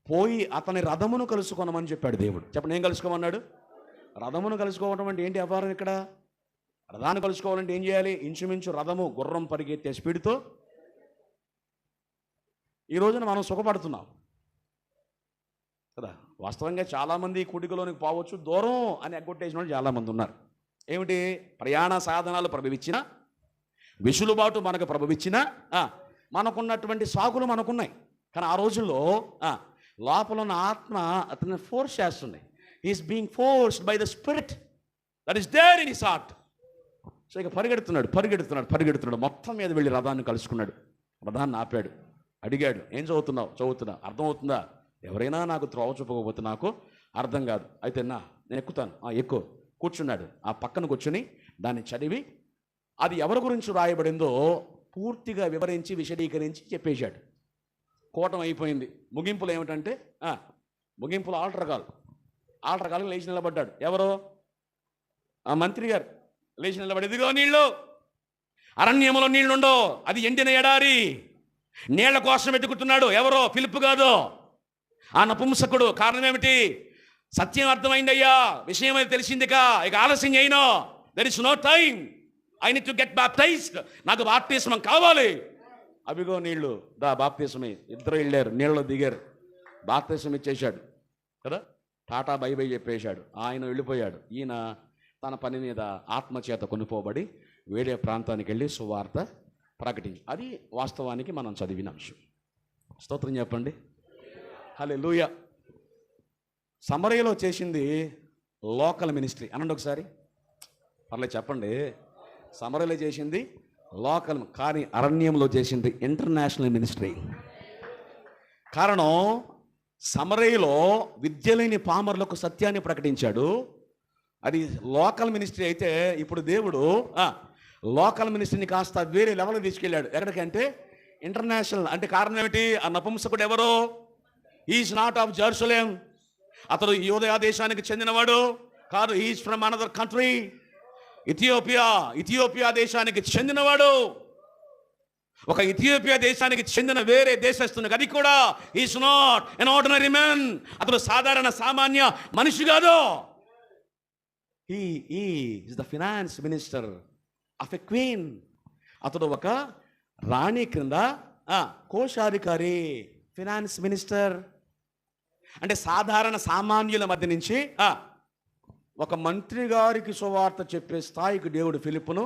పోయి అతని రథమును కలుసుకోనమని చెప్పాడు దేవుడు. చెప్పండి, ఏం కలుసుకోమన్నాడు? రథమును కలుసుకోవడం అంటే ఏంటి అపారం? ఇక్కడ రథాన్ని కలుసుకోవాలంటే ఏం చేయాలి? ఇంచుమించు రథము గుర్రం పరిగెత్తే స్పీడ్తో. ఈ రోజున మనం సుఖపడుతున్నాం కదా. వాస్తవంగా చాలామంది కూడికలోనికి పోవచ్చు, దూరం అని ఎగ్గొట్టేసిన వాళ్ళు చాలామంది ఉన్నారు. ఏమిటి? ప్రయాణ సాధనాలు ప్రభవించిన, వెసులుబాటు మనకు ప్రభవించిన, మనకున్నటువంటి సాకులు మనకున్నాయి. కానీ ఆ రోజుల్లో లోపల ఉన్న ఆత్మ అతన్ని ఫోర్స్ చేస్తుంది. Is being forced by the spirit that is there in his heart. So ఇక పరిగెడుతున్నాడు పరిగెడుతున్నాడు పరిగెడుతున్నాడు. మొత్తం మీద వెళ్ళి రథాన్ని కలుసుకున్నాడు. రథాన్ని ఆపాడు, అడిగాడు, ఏం చదువుతున్నావు? చదువుతున్నా. అర్థమవుతుందా? ఎవరైనా నాకు త్రోవ చూపకపోతే నాకు అర్థం కాదు. అయితే నేను ఎక్కుతాను. ఎక్కువ. కూర్చున్నాడు. ఆ పక్కన కూర్చుని దాన్ని చదివి అది ఎవరి గురించి రాయబడిందో పూర్తిగా వివరించి విశదీకరించి చెప్పేశాడు. కూటం అయిపోయింది. ముగింపులు ఏమిటంటే ముగింపులు ఆల్టర్ కాలు లేచి నిలబడ్డాడు. ఎవరో? ఆ మంత్రి గారు లేచి నిలబడి, ఇదిగో నీళ్ళు, అరణ్యంలో నీళ్లుండో, అది ఎండిన ఎడారి, నీళ్ల కోసం వెతుకుతున్నాడు. ఎవరో? ఫిలిప్పు కాదు, ఆ నపుంసకుడు. కారణం ఏమిటి? సత్యం అర్థమైందయ్యా, విషయం అయితే తెలిసిందిగా, ఇక ఆలస్యం చేయను. There is no time, I need to get baptized. నాకు బాప్తిస్మం కావాలి. అవిగో నీళ్లు, దా బాప్తిస్మే. ఇద్దరు వెళ్ళారు, నీళ్ళలో దిగారు, బాప్తిస్మం ఇచ్చేశాడు కదా. టాటా బై బై చెప్పేశాడు. ఆయన వెళ్ళిపోయాడు. ఈయన తన పని మీద ఆత్మచేత కొనుక్కోబడి వేరే ప్రాంతానికి వెళ్ళి సువార్త ప్రకటించి, అది వాస్తవానికి మనం చదివిన అంశం. స్తోత్రం చెప్పండి. హల్లెలూయా. సమరయలో చేసింది లోకల్ మినిస్ట్రీ అనండి ఒకసారి. పర్లేదు చెప్పండి. సమరయలో చేసింది లోకల్, కానీ అరణ్యంలో చేసింది ఇంటర్నేషనల్ మినిస్ట్రీ. కారణం, సమరయలో విద్య లేని పామరులకు సత్యాన్ని ప్రకటించాడు. అది లోకల్ మినిస్ట్రీ అయితే ఇప్పుడు దేవుడు లోకల్ మినిస్ట్రీని కాస్త వేరే లెవెల్ తీసుకెళ్ళాడు. ఎక్కడికంటే ఇంటర్నేషనల్. అంటే కారణం ఏమిటి? ఆ నపుంసకుడు ఎవరో? Is not of Jerusalem. అతడు యూదయ దేశానికి చెందినవాడు కాదు. Is from another country, Ethiopia దేశానికి చెందినవాడు. ఒక ఇథియోపియా దేశానికి చెందిన వేరే దేశస్తుని. అది కూడా is not an ordinary man. అతడు సాధారణ సామాన్య మనిషి కాదు. He is the finance minister of a queen. అతడు ఒక రాణి క్రింద కోశాధికారి, ఫినాన్స్ మినిస్టర్. అంటే సాధారణ సామాన్యుల మధ్య నుంచి ఒక మంత్రి గారికి సువార్త చెప్పే స్థాయికి దేవుడు ఫిలిప్పును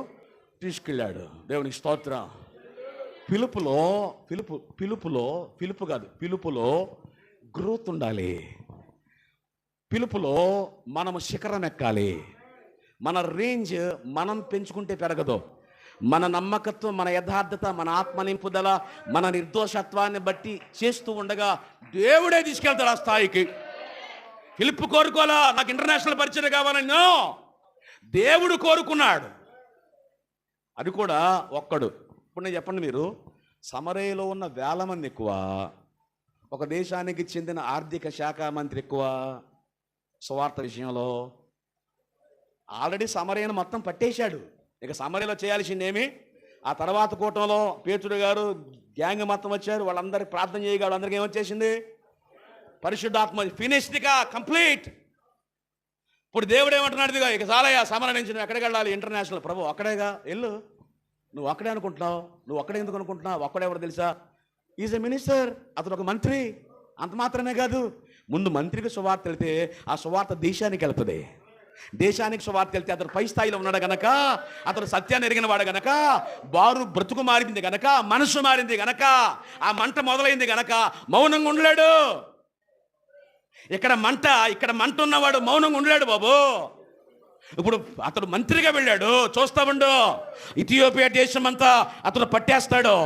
తీసుకెళ్ళాడు. దేవునికి స్తోత్రం. పిలుపులో గ్రోత్ ఉండాలి. పిలుపులో మనము శిఖరం ఎక్కాలి. మన రేంజ్ మనం పెంచుకుంటే పెరగదు. మన నమ్మకత్వం, మన యథార్థత, మన ఆత్మ నింపుదల, మన నిర్దోషత్వాన్ని బట్టి చేస్తూ ఉండగా దేవుడే తీసుకెళ్తాడు ఆ స్థాయికి. ఫిలిప్పు కోరుకోవాలా నాకు ఇంటర్నేషనల్ పరిచయం కావాలని? నో, దేవుడు కోరుకున్నాడు. అది కూడా ఒక్కడు. ఇప్పుడు నేను చెప్పండి, మీరు సమరయలో ఉన్న వేల మంది ఎక్కువ, ఒక దేశానికి చెందిన ఆర్థిక శాఖ మంత్రి ఎక్కువ సువార్త విషయంలో. ఆల్రెడీ సమరయను మొత్తం పట్టేశాడు. ఇక సమరయలో చేయాల్సిందేమి? ఆ తర్వాత కూటంలో పేతురు గారు గ్యాంగ్ మొత్తం వచ్చారు. వాళ్ళందరికీ ప్రార్థన చేయగాడు. అందరికీ ఏమొచ్చేసింది? పరిశుద్ధాత్మ. ఫినిష్డ్గా, కంప్లీట్. ఇప్పుడు దేవుడు ఏమంటున్నాడు? ఇదిగా ఇక చాలయ్యా సమరయ నుంచి నువ్వు ఎక్కడికి వెళ్ళాలి? ఇంటర్నేషనల్. ప్రభు అక్కడేగా, వెళ్ళు. నువ్వు అక్కడే అనుకుంటున్నావు. నువ్వు అక్కడే ఎందుకు అనుకుంటున్నావు? అక్కడెవరు తెలుసా? Is a minister. అతను ఒక మంత్రి. అంత మాత్రమే కాదు, ముందు మంత్రికి సువార్త వెళ్తే ఆ సువార్త దేశానికి వెళ్తుంది. దేశానికి సువార్త వెళ్తే అతను పై స్థాయిలో ఉన్నాడు గనక, అతను సత్యాన్ని ఎరిగిన వాడు గనక, బారు బ్రతుకు మారింది గనక, మనసు మారింది గనక, ఆ మంట మొదలైంది గనక మౌనంగా ఉండలేడు. ఇక్కడ మంట ఉన్నవాడు మౌనంగా ఉండలేడు బాబు. ఇప్పుడు అతడు మంత్రిగా వెళ్ళాడు, చూస్తా ఉండు. ఇథియోపియా దేశం అంతా అతను పట్టేస్తాడు.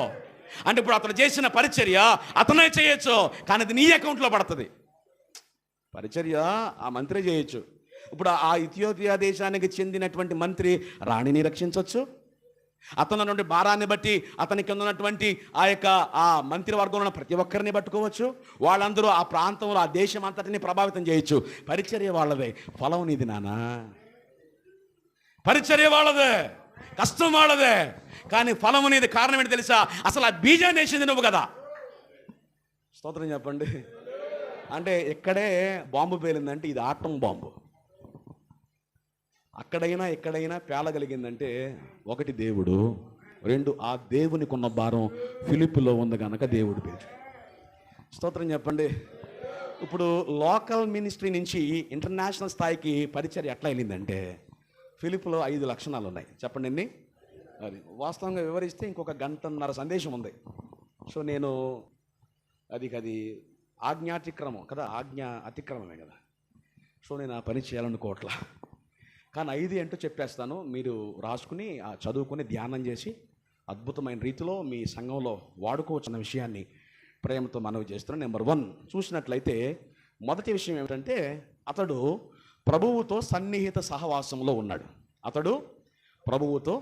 అంటే ఇప్పుడు అతను చేసిన పరిచర్య అతనే చేయొచ్చు, కానీ అది నీ అకౌంట్లో పడుతుంది. పరిచర్య ఆ మంత్రి చేయొచ్చు. ఇప్పుడు ఆ ఇథియోపియా దేశానికి చెందినటువంటి మంత్రి రాణిని రక్షించవచ్చు. అతని నుండి భారాన్ని బట్టి అతనికి ఉన్నటువంటి ఆ మంత్రివర్గంలో ఉన్న ప్రతి ఒక్కరిని పట్టుకోవచ్చు. వాళ్ళందరూ ఆ ప్రాంతంలో, ఆ దేశం అంతటిని ప్రభావితం చేయొచ్చు. పరిచర్య వాళ్ళదే, ఫలం నీది నానా. పరిచర్య వాళ్ళదే. కష్టం వాళ్ళదే, కానీ ఫలం అనేది కారణం ఏంటి తెలుసా? అసలు ఆ బీజాన్ని వేసింది నువ్వు కదా. స్తోత్రం చెప్పండి. అంటే ఇక్కడే బాంబు పేలిందంటే ఇది ఆటం బాంబు. అక్కడైనా ఎక్కడైనా పేలగలిగిందంటే ఒకటి దేవుడు, రెండు ఆ దేవునికి ఉన్న భారం ఫిలిప్పులో ఉంది కనుక దేవుడు పేరు. స్తోత్రం చెప్పండి. ఇప్పుడు లోకల్ మినిస్ట్రీ నుంచి ఇంటర్నేషనల్ స్థాయికి పరిచర్య ఎట్లా వెళ్ళిందంటే ఫిలిప్పులో 5 లక్షణాలు ఉన్నాయి. చెప్పండి ఎన్ని? అది వాస్తవంగా వివరిస్తే ఇంకొక గంటన్నర సందేశం ఉంది. సో నేను అది ఆజ్ఞాతిక్రమం కదా, అతిక్రమమే కదా. సో నేను ఆ పని చేయాలనుకోవట్లా, కానీ 5 ఏంటో చెప్పేస్తాను. మీరు రాసుకుని చదువుకుని ధ్యానం చేసి అద్భుతమైన రీతిలో మీ సంఘంలో వాడుకోవచ్చిన విషయాన్ని ప్రేమతో మనవి చేస్తున్నాను. నెంబర్ 1 చూసినట్లయితే మొదటి విషయం ఏమిటంటే అతడు ప్రభువుతో సన్నిహిత సహవాసంలో ఉన్నాడు. అతడు ప్రభువుతో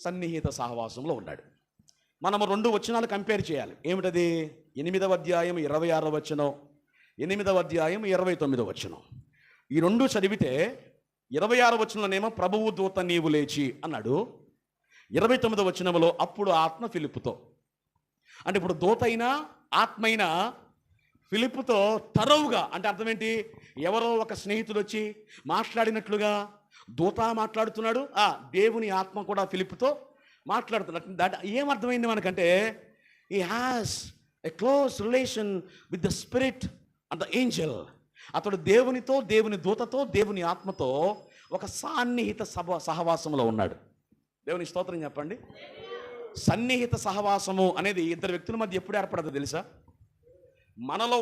సన్నిహిత సహవాసంలో ఉన్నాడు. మనము 2 వచనాలు కంపేర్ చేయాలి. ఏమిటది? 8వ అధ్యాయం 26వ వచనం, 8వ అధ్యాయం 29వ వచనం. ఈ 2 చదివితే 26వ వచనంలోనేమో ప్రభువు దూత నీవు లేచి అన్నాడు. 29వ వచనంలో అప్పుడు ఆత్మ ఫిలిప్పుతో. అంటే ఇప్పుడు దూత అయినా ఆత్మైనా ఫిలిప్పుతో తరవుగా, అంటే అర్థం ఏంటి? ఎవరో ఒక స్నేహితుడు వచ్చి మాట్లాడినట్లుగా దూత మాట్లాడుతున్నాడు, దేవుని ఆత్మ కూడా ఫిలిప్పుతో మాట్లాడుతున్నాడు. దట్ ఏమర్థమైంది మనకంటే he has a close relation with the spirit and the Angel. అతడు దేవునితో, దేవుని దూతతో, దేవుని ఆత్మతో ఒక సన్నిహిత సహవాసంలో ఉన్నాడు. దేవుని స్తోత్రం చెప్పండి. సన్నిహిత సహవాసము అనేది ఇద్దరు వ్యక్తుల మధ్య ఎప్పుడు ఏర్పడదో తెలుసా? మనలో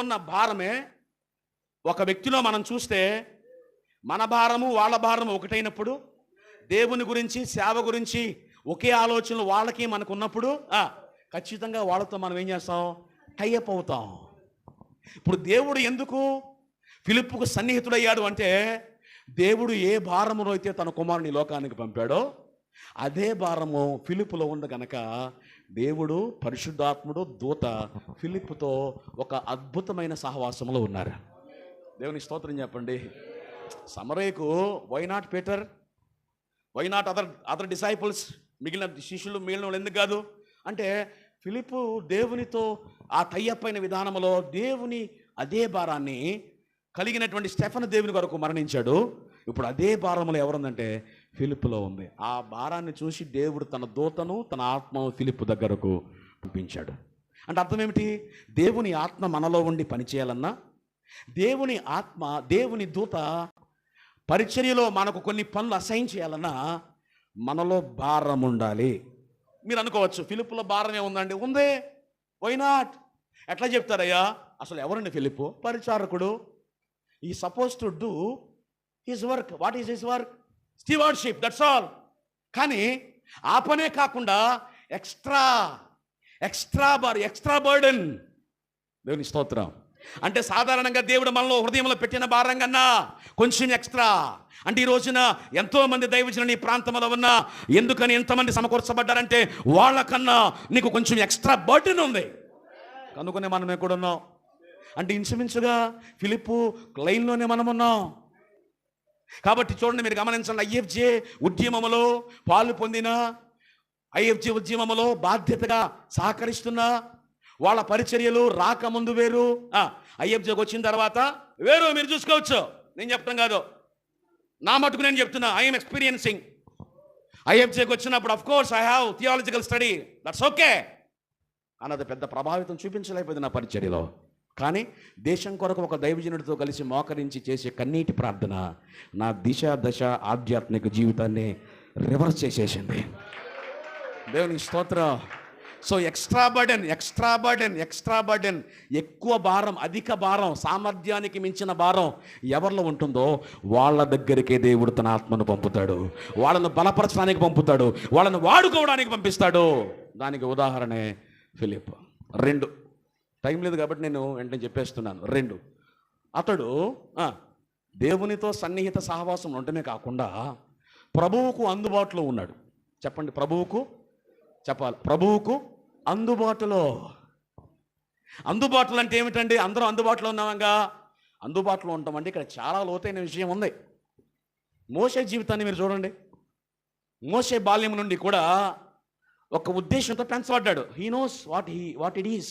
ఉన్న భారమే ఒక వ్యక్తిలో మనం చూస్తే మన భారము వాళ్ళ భారము ఒకటైనప్పుడు, దేవుని గురించి సేవ గురించి ఒకే ఆలోచనలు వాళ్ళకి మనకు ఉన్నప్పుడు ఖచ్చితంగా వాళ్ళతో మనం ఏం చేస్తాం? టైఅప్ అవుతాం. ఇప్పుడు దేవుడు ఎందుకు ఫిలిప్పుకు సన్నిహితుడయ్యాడు అంటే దేవుడు ఏ భారములో అయితే తన కుమారుని లోకానికి పంపాడో అదే భారము ఫిలిప్పులో ఉంది కనుక దేవుడు, పరిశుద్ధాత్ముడు, దూత ఫిలిప్పుతో ఒక అద్భుతమైన సహవాసంలో ఉన్నారు. దేవుని స్తోత్రం చెప్పండి. సమరయకు why not Peter, why not other disciples, మిగిలిన శిష్యులు మిగిలిన వాళ్ళు ఎందుకు కాదు అంటే ఫిలిప్పు దేవునితో ఆ టైఅప్ అయిన విధానంలో దేవుని అదే భారాన్ని కలిగినటువంటి స్టెఫెను దేవుని కొరకు మరణించాడు. ఇప్పుడు అదే భారంలో ఎవరుందంటే ఫిలిప్పులో ఉంది. ఆ భారాన్ని చూసి దేవుడు తన దూతను, తన ఆత్మను ఫిలిప్పు దగ్గరకు పంపించాడు. అంటే అర్థం ఏమిటి? దేవుని ఆత్మ మనలో ఉండి పనిచేయాలన్నా, దేవుని ఆత్మ, దేవుని దూత పరిచర్యలో మనకు కొన్ని పనులు అసైన్ చేయాలన్నా మనలో భారం ఉండాలి. మీరు అనుకోవచ్చు ఫిలిప్పులో భారం ఏముందండి? ఉందే, వై నాట్? ఎట్లా చెప్తారయ్యా? అసలు ఎవరండి ఫిలిప్పు? పరిచారకుడు. ఈ suppose to do his work. What is his work? Stewardship, that's all. కానీ ఆ పనే కాకుండా ఎక్స్ట్రా బర్డెన్. దేవుని స్తోత్రం. అంటే సాధారణంగా దేవుడు మనలో హృదయంలో పెట్టిన భారం కన్నా కొంచెం ఎక్స్ట్రా. అంటే ఈ రోజున ఎంతోమంది దైవజనులు ఈ ప్రాంతంలో ఉన్నా ఎందుకని ఎంతమంది సమకూర్చబడ్డారంటే వాళ్ళకన్నా నీకు కొంచెం ఎక్స్ట్రా బర్డెన్ ఉంది కనుకనే మనం ఎక్కడ ఉన్నాం. అంటే ఇంచుమించుగా ఫిలిప్పు లైన్లోనే మనం ఉన్నాం. కాబట్టి చూడండి, మీరు గమనించండి. ఐఎఫ్జే ఉద్యమంలో పాలు పొందిన, ఐఎఫ్జే ఉద్యమంలో బాధ్యతగా సహకరిస్తున్నా వాళ్ళ పరిచర్యలు రాకముందు వేరు, ఐఎఫ్జేకి వచ్చిన తర్వాత వేరు. మీరు చూసుకోవచ్చు, నేను చెప్తాను కాదు, నా మటుకు నేను చెప్తున్నా. I'm experiencing. ఐఎఫ్జేకి వచ్చినప్పుడు of course I have theological study, that's okay. అన్నది పెద్ద ప్రభావితం చూపించలేకపోయింది నా పరిచర్యలో. కానీ దేశం కొరకు ఒక దైవజనుడితో కలిసి మోకరించి చేసే కన్నీటి ప్రార్థన నా దశ ఆధ్యాత్మిక జీవితాన్ని రివర్స్ చేసేసింది. దేవుని స్తోత్రం. సో ఎక్స్ట్రా బర్డెన్, ఎక్కువ భారం, అధిక భారం, సామర్థ్యానికి మించిన భారం ఎవరిలో ఉంటుందో వాళ్ళ దగ్గరికే దేవుడు తన ఆత్మను పంపుతాడు. వాళ్ళను బలపరచడానికి పంపుతాడు, వాళ్ళను వాడుకోవడానికి పంపిస్తాడు. దానికి ఉదాహరణే ఫిలిప్. 2, టైం లేదు కాబట్టి నేను వెంటనే చెప్పేస్తున్నాను. 2, అతడు దేవునితో సన్నిహిత సహవాసం ఉండటమే కాకుండా ప్రభువుకు అందుబాటులో ఉన్నాడు. చెప్పండి, ప్రభువుకు చెప్పాలి. ప్రభువుకు అందుబాటులో అంటే ఏమిటండి? అందరూ అందుబాటులో ఉన్నామంగా. అందుబాటులో ఉంటామంటే ఇక్కడ చాలా లోతైన విషయం ఉంది. మోషే జీవితాన్ని మీరు చూడండి. మోషే బాల్యం నుండి కూడా ఒక ఉద్దేశంతో పెంచబడ్డాడు. He knows what it is.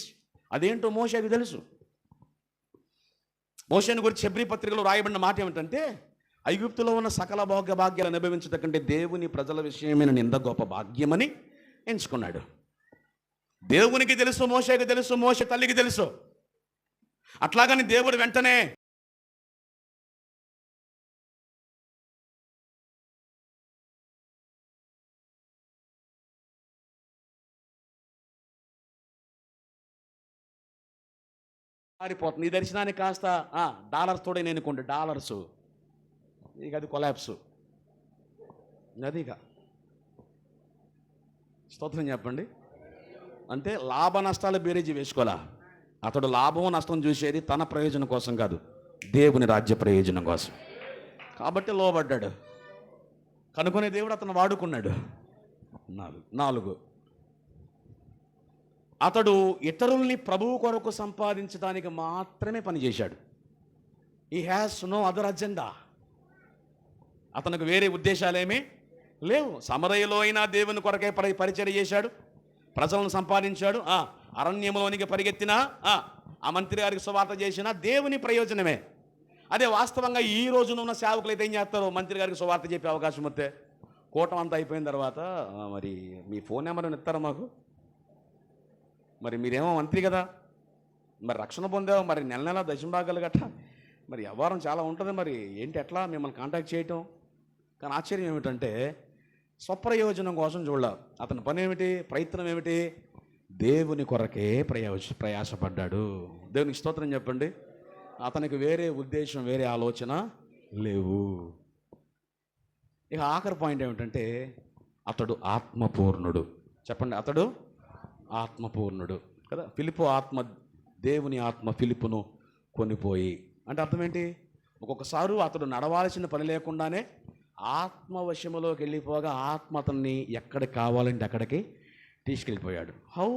అదేంటో మోషేకి తెలుసు. మోషేని గురించి హెబ్రీ పత్రికలో రాయబడిన మాట ఏమిటంటే, ఐగుప్తులో ఉన్న సకల భాగ్యాలు అనుభవించట కంటే దేవుని ప్రజల విషయమైన నింద గొప్ప భాగ్యమని ఎంచుకున్నాడు. దేవునికి తెలుసు, మోషేకి తెలుసు, మోషే తల్లికి తెలుసు. అట్లాగని దేవుడు వెంటనే మారిపోతుంది. ఈ దర్శనానికి కాస్త డాలర్స్ తోడే నేనుకోండి, డాలర్స్ ఇక అది కొలాప్స్. అదిగా స్తోత్రం చెప్పండి. అంటే లాభ నష్టాలు బేరేజీ వేసుకోవాలా. అతడు లాభం నష్టం చూసేది తన ప్రయోజనం కోసం కాదు, దేవుని రాజ్య ప్రయోజనం కోసం. కాబట్టి లోబడ్డాడు. కనుక్కునే దేవుడు అతను వాడుకున్నాడు. 4 అతడు ఇతరుల్ని ప్రభువు కొరకు సంపాదించడానికి మాత్రమే పనిచేశాడు. He has no other agenda. అతనికి వేరే ఉద్దేశాలేమీ లేవు. సమరయలో అయినా దేవుని కొరకే పరిచర్య చేశాడు, ప్రజలను సంపాదించాడు. అరణ్యంలోనికి పరిగెత్తినా, ఆ మంత్రి గారికి సువార్త చేసినా దేవుని ప్రయోజనమే. అదే వాస్తవంగా ఈ రోజున ఉన్న సేవకులు అయితే ఏం చేస్తారో, మంత్రి గారికి సువార్త చెప్పే అవకాశం వస్తే కూటం అంతా అయిపోయిన తర్వాత మరి మీ ఫోన్ నెంబర్ ఇస్తారా మాకు, మరి మీరేమో మంత్రి కదా, మరి రక్షణ పొందావు, మరి నెల నెల దశంభాగాలు గట్ట, మరి వ్యవహారం చాలా ఉంటుంది, మరి ఏంటి ఎట్లా మిమ్మల్ని కాంటాక్ట్ చేయటం. కానీ ఆశ్చర్యం ఏమిటంటే స్వప్రయోజనం కోసం చూడాలి. అతని పని ఏమిటి, ప్రయత్నం ఏమిటి, దేవుని కొరకే ప్రయాసపడ్డాడు. దేవునికి స్తోత్రం చెప్పండి. అతనికి వేరే ఉద్దేశం, వేరే ఆలోచన లేవు. ఇక ఆఖరి పాయింట్ ఏమిటంటే అతడు ఆత్మపూర్ణుడు. చెప్పండి, అతడు ఆత్మపూర్ణుడు కదా. దేవుని ఆత్మ ఫిలిప్పును కొనిపోయి అంటే అర్థం ఏంటి? ఒక్కొక్కసారి అతడు నడవాల్సిన పని లేకుండానే ఆత్మవశములోకి వెళ్ళిపోగా ఆత్మ అతన్ని ఎక్కడికి కావాలంటే అక్కడికి తీసుకెళ్ళిపోయాడు. హౌ,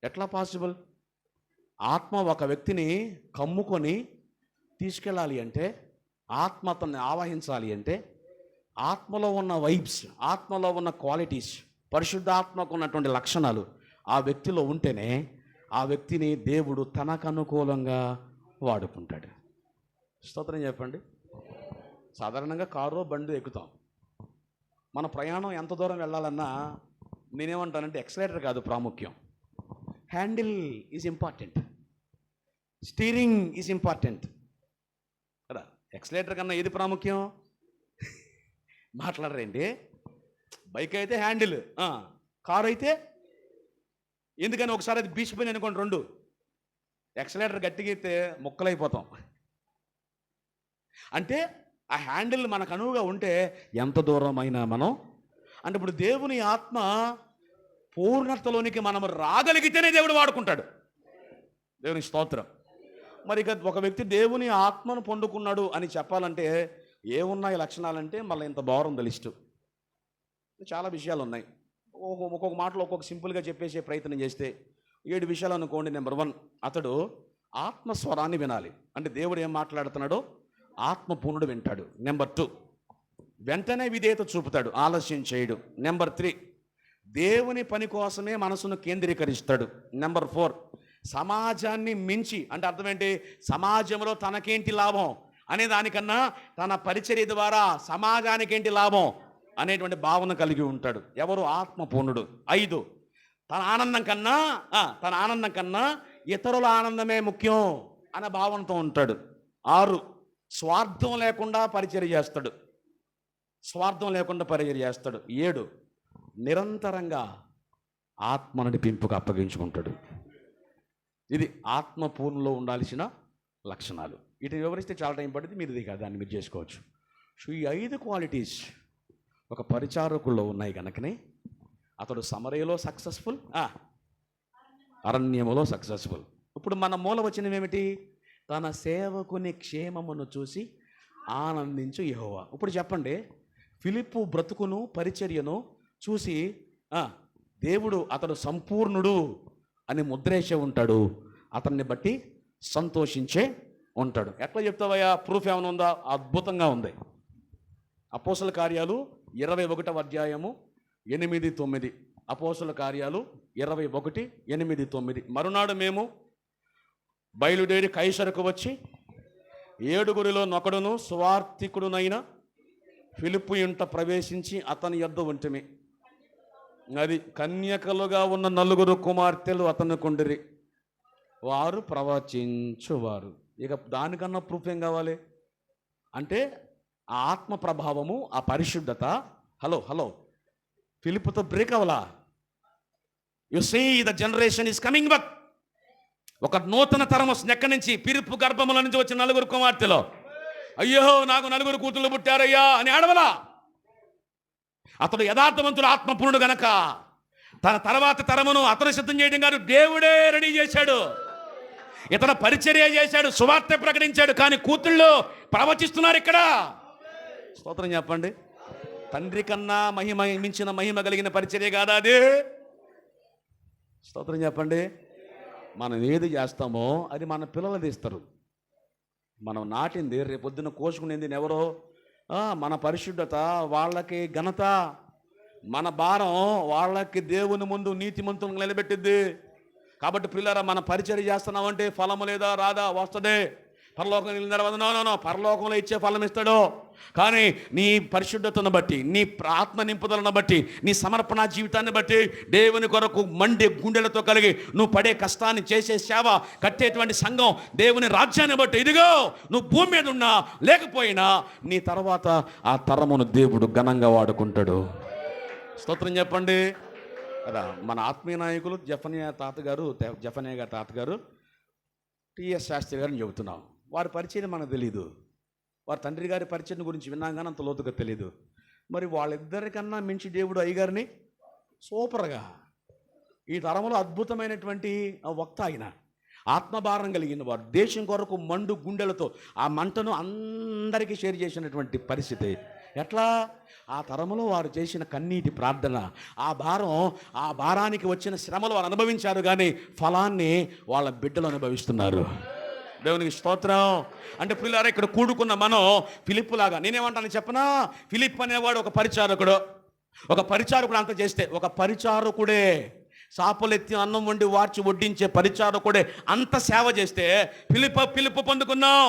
ఎట్లా పాసిబుల్? ఆత్మ ఒక వ్యక్తిని కమ్ముకొని తీసుకెళ్ళాలి అంటే, ఆత్మ అతన్ని ఆవహించాలి అంటే, ఆత్మలో ఉన్న వైబ్స్, ఆత్మలో ఉన్న క్వాలిటీస్, పరిశుద్ధాత్మకు ఉన్నటువంటి లక్షణాలు ఆ వ్యక్తిలో ఉంటేనే ఆ వ్యక్తిని దేవుడు తనకు అనుకూలంగా వాడుకుంటాడు. స్తోత్రం చెప్పండి. సాధారణంగా కారో బండి ఎక్కుతాం. మన ప్రయాణం ఎంత దూరం వెళ్ళాలన్నా నేనేమంటానంటే ఎక్సలేటర్ కాదు ప్రాముఖ్యం, handle is important, steering is important కదా. ఎక్సలేటర్ కన్నా ఏది ప్రాముఖ్యం? మాట్లాడరేంటి? బైక్ అయితే హ్యాండిల్, కారు అయితే ఎందుకని ఒకసారి అది బీసిపోయింది అనుకోండి, 2 ఎక్సలేటర్ గట్టిగా అయితే ముక్కలైపోతాం. అంటే ఆ హ్యాండిల్ మనకు అనువుగా ఉంటే ఎంత దూరం అయినా మనం అంటే ఇప్పుడు దేవుని ఆత్మ పూర్ణతలోనికి మనం రాగలిగితేనే దేవుడు వాడుకుంటాడు. దేవుని స్తోత్రం. మరి ఇక ఒక వ్యక్తి దేవుని ఆత్మను పొందుకున్నాడు అని చెప్పాలంటే ఏమున్నాయి లక్షణాలంటే మళ్ళీ ఇంత భారం లిస్టు చాలా విషయాలు ఉన్నాయి. ఒక్కొక్క మాటలో ఒక్కొక్క సింపుల్గా చెప్పేసే ప్రయత్నం చేస్తే 7 విషయాలు అనుకోండి. నెంబర్ 1, అతడు ఆత్మస్వరాన్ని వినాలి. అంటే దేవుడు ఏం మాట్లాడుతున్నాడో ఆత్మపూర్ణుడు వింటాడు. నెంబర్ 2, వెంటనే విధేయత చూపుతాడు, ఆలస్యం చేయడు. నెంబర్ 3, దేవుని పని కోసమే మనసును కేంద్రీకరిస్తాడు. నెంబర్ 4, సమాజాన్ని మించి అంటే అర్థం ఏంటి, సమాజంలో తనకేంటి లాభం అనే దానికన్నా తన పరిచర్య ద్వారా సమాజానికి ఏంటి లాభం అనేటువంటి భావన కలిగి ఉంటాడు. ఎవరు? ఆత్మపూర్ణుడు. 5, తన ఆనందం కన్నా ఇతరుల ఆనందమే ముఖ్యం అనే భావనతో ఉంటాడు. 6, స్వార్థం లేకుండా పరిచర్య చేస్తాడు. 7, నిరంతరంగా ఆత్మ నడిపింపుకు అప్పగించుకుంటాడు. ఇది ఆత్మపూర్ణలో ఉండాల్సిన లక్షణాలు. వీటిని వివరిస్తే చాలా టైం పడుతుంది, మీరు దాన్ని మీరు చేసుకోవచ్చు. సో ఈ 5 క్వాలిటీస్ ఒక పరిచారకుల్లో ఉన్నాయి కనుకనే అతడు సమరయలో సక్సెస్ఫుల్, అరణ్యములో సక్సెస్ఫుల్. ఇప్పుడు మన మూల వచనం ఏమిటి? తన సేవకుని క్షేమమును చూసి ఆనందించు యెహోవా. ఇప్పుడు చెప్పండి, ఫిలిప్పు బ్రతుకును పరిచర్యను చూసి దేవుడు అతడు సంపూర్ణుడు అని ముద్రేసే ఉంటాడు, అతన్ని బట్టి సంతోషించే ఉంటాడు. ఎట్లా చెప్తావయ్యా? ప్రూఫ్ ఏమైనా ఉందా? అద్భుతంగా ఉంది. అపోస్తల కార్యాలు 21వ అధ్యాయము 8, 9. అపోస్తల కార్యాలు 21, 8, 9. మరునాడు మేము బయలుదేరి కైసరకు వచ్చి 7 నొకడును సువార్తికుడునైన ఫిలిప్పు ఇంట ప్రవేశించి అతని యొద్ద ఉంటిమి. అది కన్యకలుగా ఉన్న 4 కుమార్తెలు అతనుకుండిరి, వారు ప్రవచించువారు. ఇక దానికన్నా ప్రూఫ్ ఏం కావాలి అంటే ఆ ఆత్మ ప్రభావము, ఆ పరిశుద్ధత. హలో ఫిలిప్పుతో బ్రేక్ అవ్వలా. You see the generation is coming back. ఒక నూతన తరం వస్తుంది. ఎక్కడి నుంచి? ఫిలిప్పు గర్భముల నుంచి వచ్చిన 4 కుమార్తెలు. అయ్యో నాకు 4 కూతుళ్ళు పుట్టారయ్యా అని ఆడవలా. అతడు యథార్థవంతుడు, ఆత్మపూర్ణుడు గనక తన తర్వాత తరమును అతను సిద్ధం చేయడం కాదు, దేవుడే రెడీ చేశాడు. ఇతను పరిచర్య చేశాడు, సువార్త ప్రకటించాడు. కానీ కూతుళ్ళు ప్రవచిస్తున్నారు ఇక్కడ. స్తోత్రం చెప్పండి. తండ్రి కన్నా మహిమ మించిన మహిమ కలిగిన పరిచర్య కాదా అది? స్తోత్రం చెప్పండి. మనం ఏది చేస్తామో అది మన పిల్లలు తీస్తారు. మనం నాటింది రేపొద్దున కోసుకునేది ఎవరో? మన పరిశుద్ధత వాళ్ళకి ఘనత, మన భారం వాళ్ళకి దేవుని ముందు నీతిమంతులను నిలబెట్టిద్ది. కాబట్టి పిల్లరా, మన పరిచర్య చేస్తున్నామంటే ఫలము లేదా రాదా? వస్తుంది. పరలోకం నిలబడదు. పరలోకంలో ఇచ్చే ఫలం ఇస్తాడు. కానీ నీ పరిశుద్ధతను బట్టి, నీ ఆత్మ నింపుదలను బట్టి, నీ సమర్పణ జీవితాన్ని బట్టి, దేవుని కొరకు మండే గుండెలతో కలిగి నువ్వు పడే కష్టాన్ని, చేసే సేవ, కట్టేటువంటి సంఘం, దేవుని రాజ్యాన్ని బట్టి, ఇదిగో నువ్వు భూమి మీద ఉన్నా లేకపోయినా నీ తర్వాత ఆ తరమును దేవుడు ఘనంగా వాడుకుంటాడు. స్తోత్రం చెప్పండి కదా. మన ఆత్మీయ నాయకులు జఫన్యా గారి తాతగారు టిఎస్ శాస్త్రి గారిని చెబుతున్నాం. వారి పరిచయం మనకు తెలీదు. వారి తండ్రి గారి పరిచయం గురించి విన్నాం కానీ అంత లోతుగా తెలీదు. మరి వాళ్ళిద్దరికన్నా మించి దేవుడు అయ్యగారిని సూపర్గా ఈ తరంలో అద్భుతమైనటువంటి వక్త ఆయన, ఆత్మభారం కలిగిన వారు, దేశం కొరకు మండు గుండెలతో ఆ మంటను అందరికీ షేర్ చేసినటువంటి పరిస్థితి. ఎట్లా? ఆ తరములో వారు చేసిన కన్నీటి ప్రార్థన, ఆ భారానికి వచ్చిన శ్రమలు వారు అనుభవించారు. కానీ ఫలాన్ని వాళ్ళ బిడ్డలు అనుభవిస్తున్నారు. దేవునికి స్తోత్రం. అంటే పిల్లారా, ఇక్కడ కూడుకున్న మనం ఫిలిప్పులాగా, నేనేమంటాను చెప్పనా? ఫిలిప్ అనేవాడు ఒక పరిచారకుడు అంత చేస్తే, ఒక పరిచారకుడే సాపలెత్తి అన్నం వండి వార్చి వడ్డించే పరిచారకుడే అంత సేవ చేస్తే ఫిలిప్పు పొందుకున్నాం.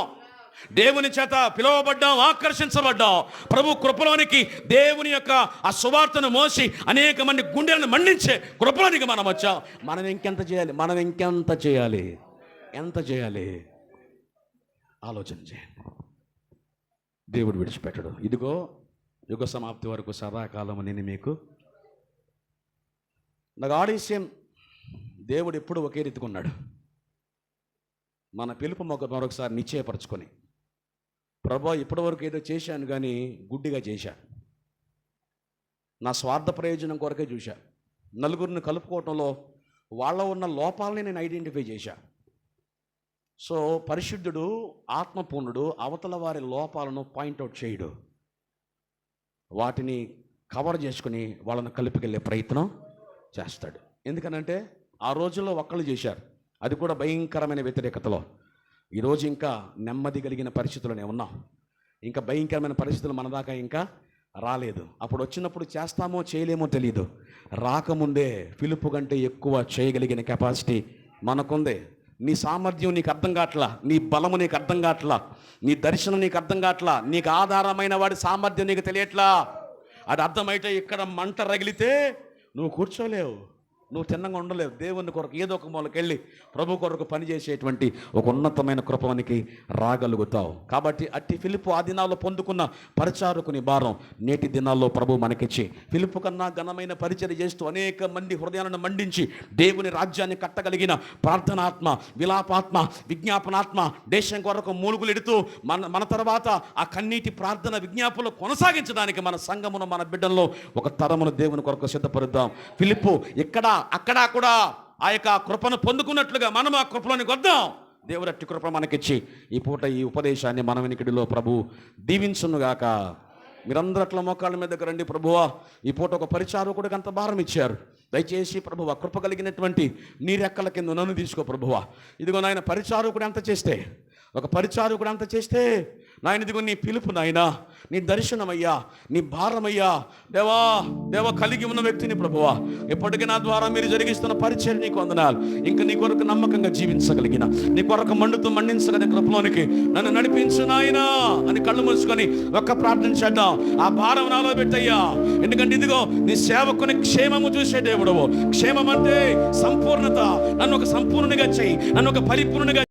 దేవుని చేత పిలువబడ్డాం, ఆకర్షించబడ్డాం. ప్రభు కృపలోనికి, దేవుని యొక్క ఆ సువార్తను మోసి అనేక మంది గుండెలను మండించే కృపలోనికి మనం వచ్చాం. మనం ఇంకెంత చేయాలి? ఎంత చేయాలి? ఆలోచన చేయండి. దేవుడు విడిచిపెట్టడు. ఇదిగో యుగ సమాప్తి వరకు సదాకాలము నేను మీకు నాకు ఆడిస్యం. దేవుడు ఎప్పుడు ఒకే రీతికున్నాడు. మన పిలుపు మరొకసారి నిశ్చయపరచుకొని, ప్రభా ఇప్పటి వరకు ఏదో చేశాను కానీ గుడ్డిగా చేశా, నా స్వార్థ ప్రయోజనం కొరకే చూశా, నలుగురిని కలుపుకోవటంలో వాళ్ళ ఉన్న లోపాలని నేను ఐడెంటిఫై చేశా. సో పరిశుద్ధుడు, ఆత్మపూర్ణుడు అవతల వారి లోపాలను పాయింట్అవుట్ చేయడు, వాటిని కవర్ చేసుకుని వాళ్ళను కలుపుకెళ్ళే ప్రయత్నం చేస్తాడు. ఎందుకనంటే ఆ రోజుల్లో ఒక్కళ్ళు చేశారు, అది కూడా భయంకరమైన వ్యతిరేకతలో. ఈరోజు ఇంకా నెమ్మది కలిగిన పరిస్థితుల్లోనే ఉన్నాం. ఇంకా భయంకరమైన పరిస్థితులు మన దాకా ఇంకా రాలేదు. అప్పుడు వచ్చినప్పుడు చేస్తామో చేయలేమో తెలియదు. రాకముందే ఫిలిప్పు కంటే ఎక్కువ చేయగలిగిన కెపాసిటీ మనకుంది. నీ సామర్థ్యం నీకు అర్థం కావట్లా, నీ బలము నీకు అర్థం కావట్లా, నీ దర్శనం నీకు అర్థం కావట్లా, నీకు ఆధారమైన వాడి సామర్థ్యం నీకు తెలియట్లా. అది అర్థమైతే ఇక్కడ మంట రగిలితే నువ్వు కూర్చోలేవు, నువ్వు తిన్నంగా ఉండలేవు. దేవుని కొరకు ఏదో ఒక మూలకెళ్ళి ప్రభు కొరకు పనిచేసేటువంటి ఒక ఉన్నతమైన కృపనికి రాగలుగుతావు. కాబట్టి అట్టి ఫిలిప్పు ఆ దినాల్లో పొందుకున్న పరిచారకుని భారం నేటి దినాల్లో ప్రభు మనకిచ్చి, ఫిలిప్పు కన్నా ఘనమైన పరిచర్య చేస్తూ అనేక మంది హృదయాలను మండించి దేవుని రాజ్యాన్ని కట్టగలిగిన ప్రార్థనాత్మ, విలాపాత్మ, విజ్ఞాపనాత్మ, దేశం కొరకు మూలుగులెడుతూ మన తర్వాత ఆ కన్నీటి ప్రార్థన విజ్ఞాపనలు కొనసాగించడానికి మన సంఘమును, మన బిడ్డల్లో ఒక తరమును దేవుని కొరకు సిద్ధపరుద్దాం. ఫిలిప్పు అక్కడ కూడా ఆ యొక్క కృపను పొందుకున్నట్లుగా మనం ఆ కృపలోనికి వద్దాం. దేవుడు అట్టి కృప మనకిచ్చి ఈ పూట ఈ ఉపదేశాన్ని మన వెనుకడిలో ప్రభు దీవించునుగాక. మీరందరూ అట్లా మోకాళ్ళ మీదకి రండి. ప్రభువా, ఈ పూట ఒక పరిచారకుడికి అంత భారం ఇచ్చారు. దయచేసి ప్రభువా, కృప కలిగినటువంటి నీ రెక్కల కింద నన్ను తీసుకో ప్రభువా. ఇదిగో నాయన, పరిచారకుడు ఎంత చేస్తే ఒక పరిచారకుడు అంత చేస్తే, నాయన ఇదిగో నీ పిలుపు నాయనా, నీ దర్శనమయ్యా, నీ భారమయ్యా, దేవా కలిగి ఉన్న వ్యక్తిని ప్రభువా, ఎప్పటికీ నా ద్వారా మీరు జరిగిస్తున్న పరిచయం నీకు వందనాలు. ఇంకా నీ కొరకు నమ్మకంగా జీవించగలిగిన, నీ కొరకు మండించగలిగిన కృపలోనికి నన్ను నడిపించు నాయనా అని కళ్ళు మూసుకొని ఒక్క ప్రార్థన చేద్దాం. ఆ భారం నాలో పెట్టయ్యా. ఎందుకంటే ఇదిగో నీ సేవకుని క్షేమము చూసే దేవుడవు. క్షేమం అంటే సంపూర్ణత. నన్ను ఒక సంపూర్ణగా చెయ్యి, నన్ను ఒక పరిపూర్ణగా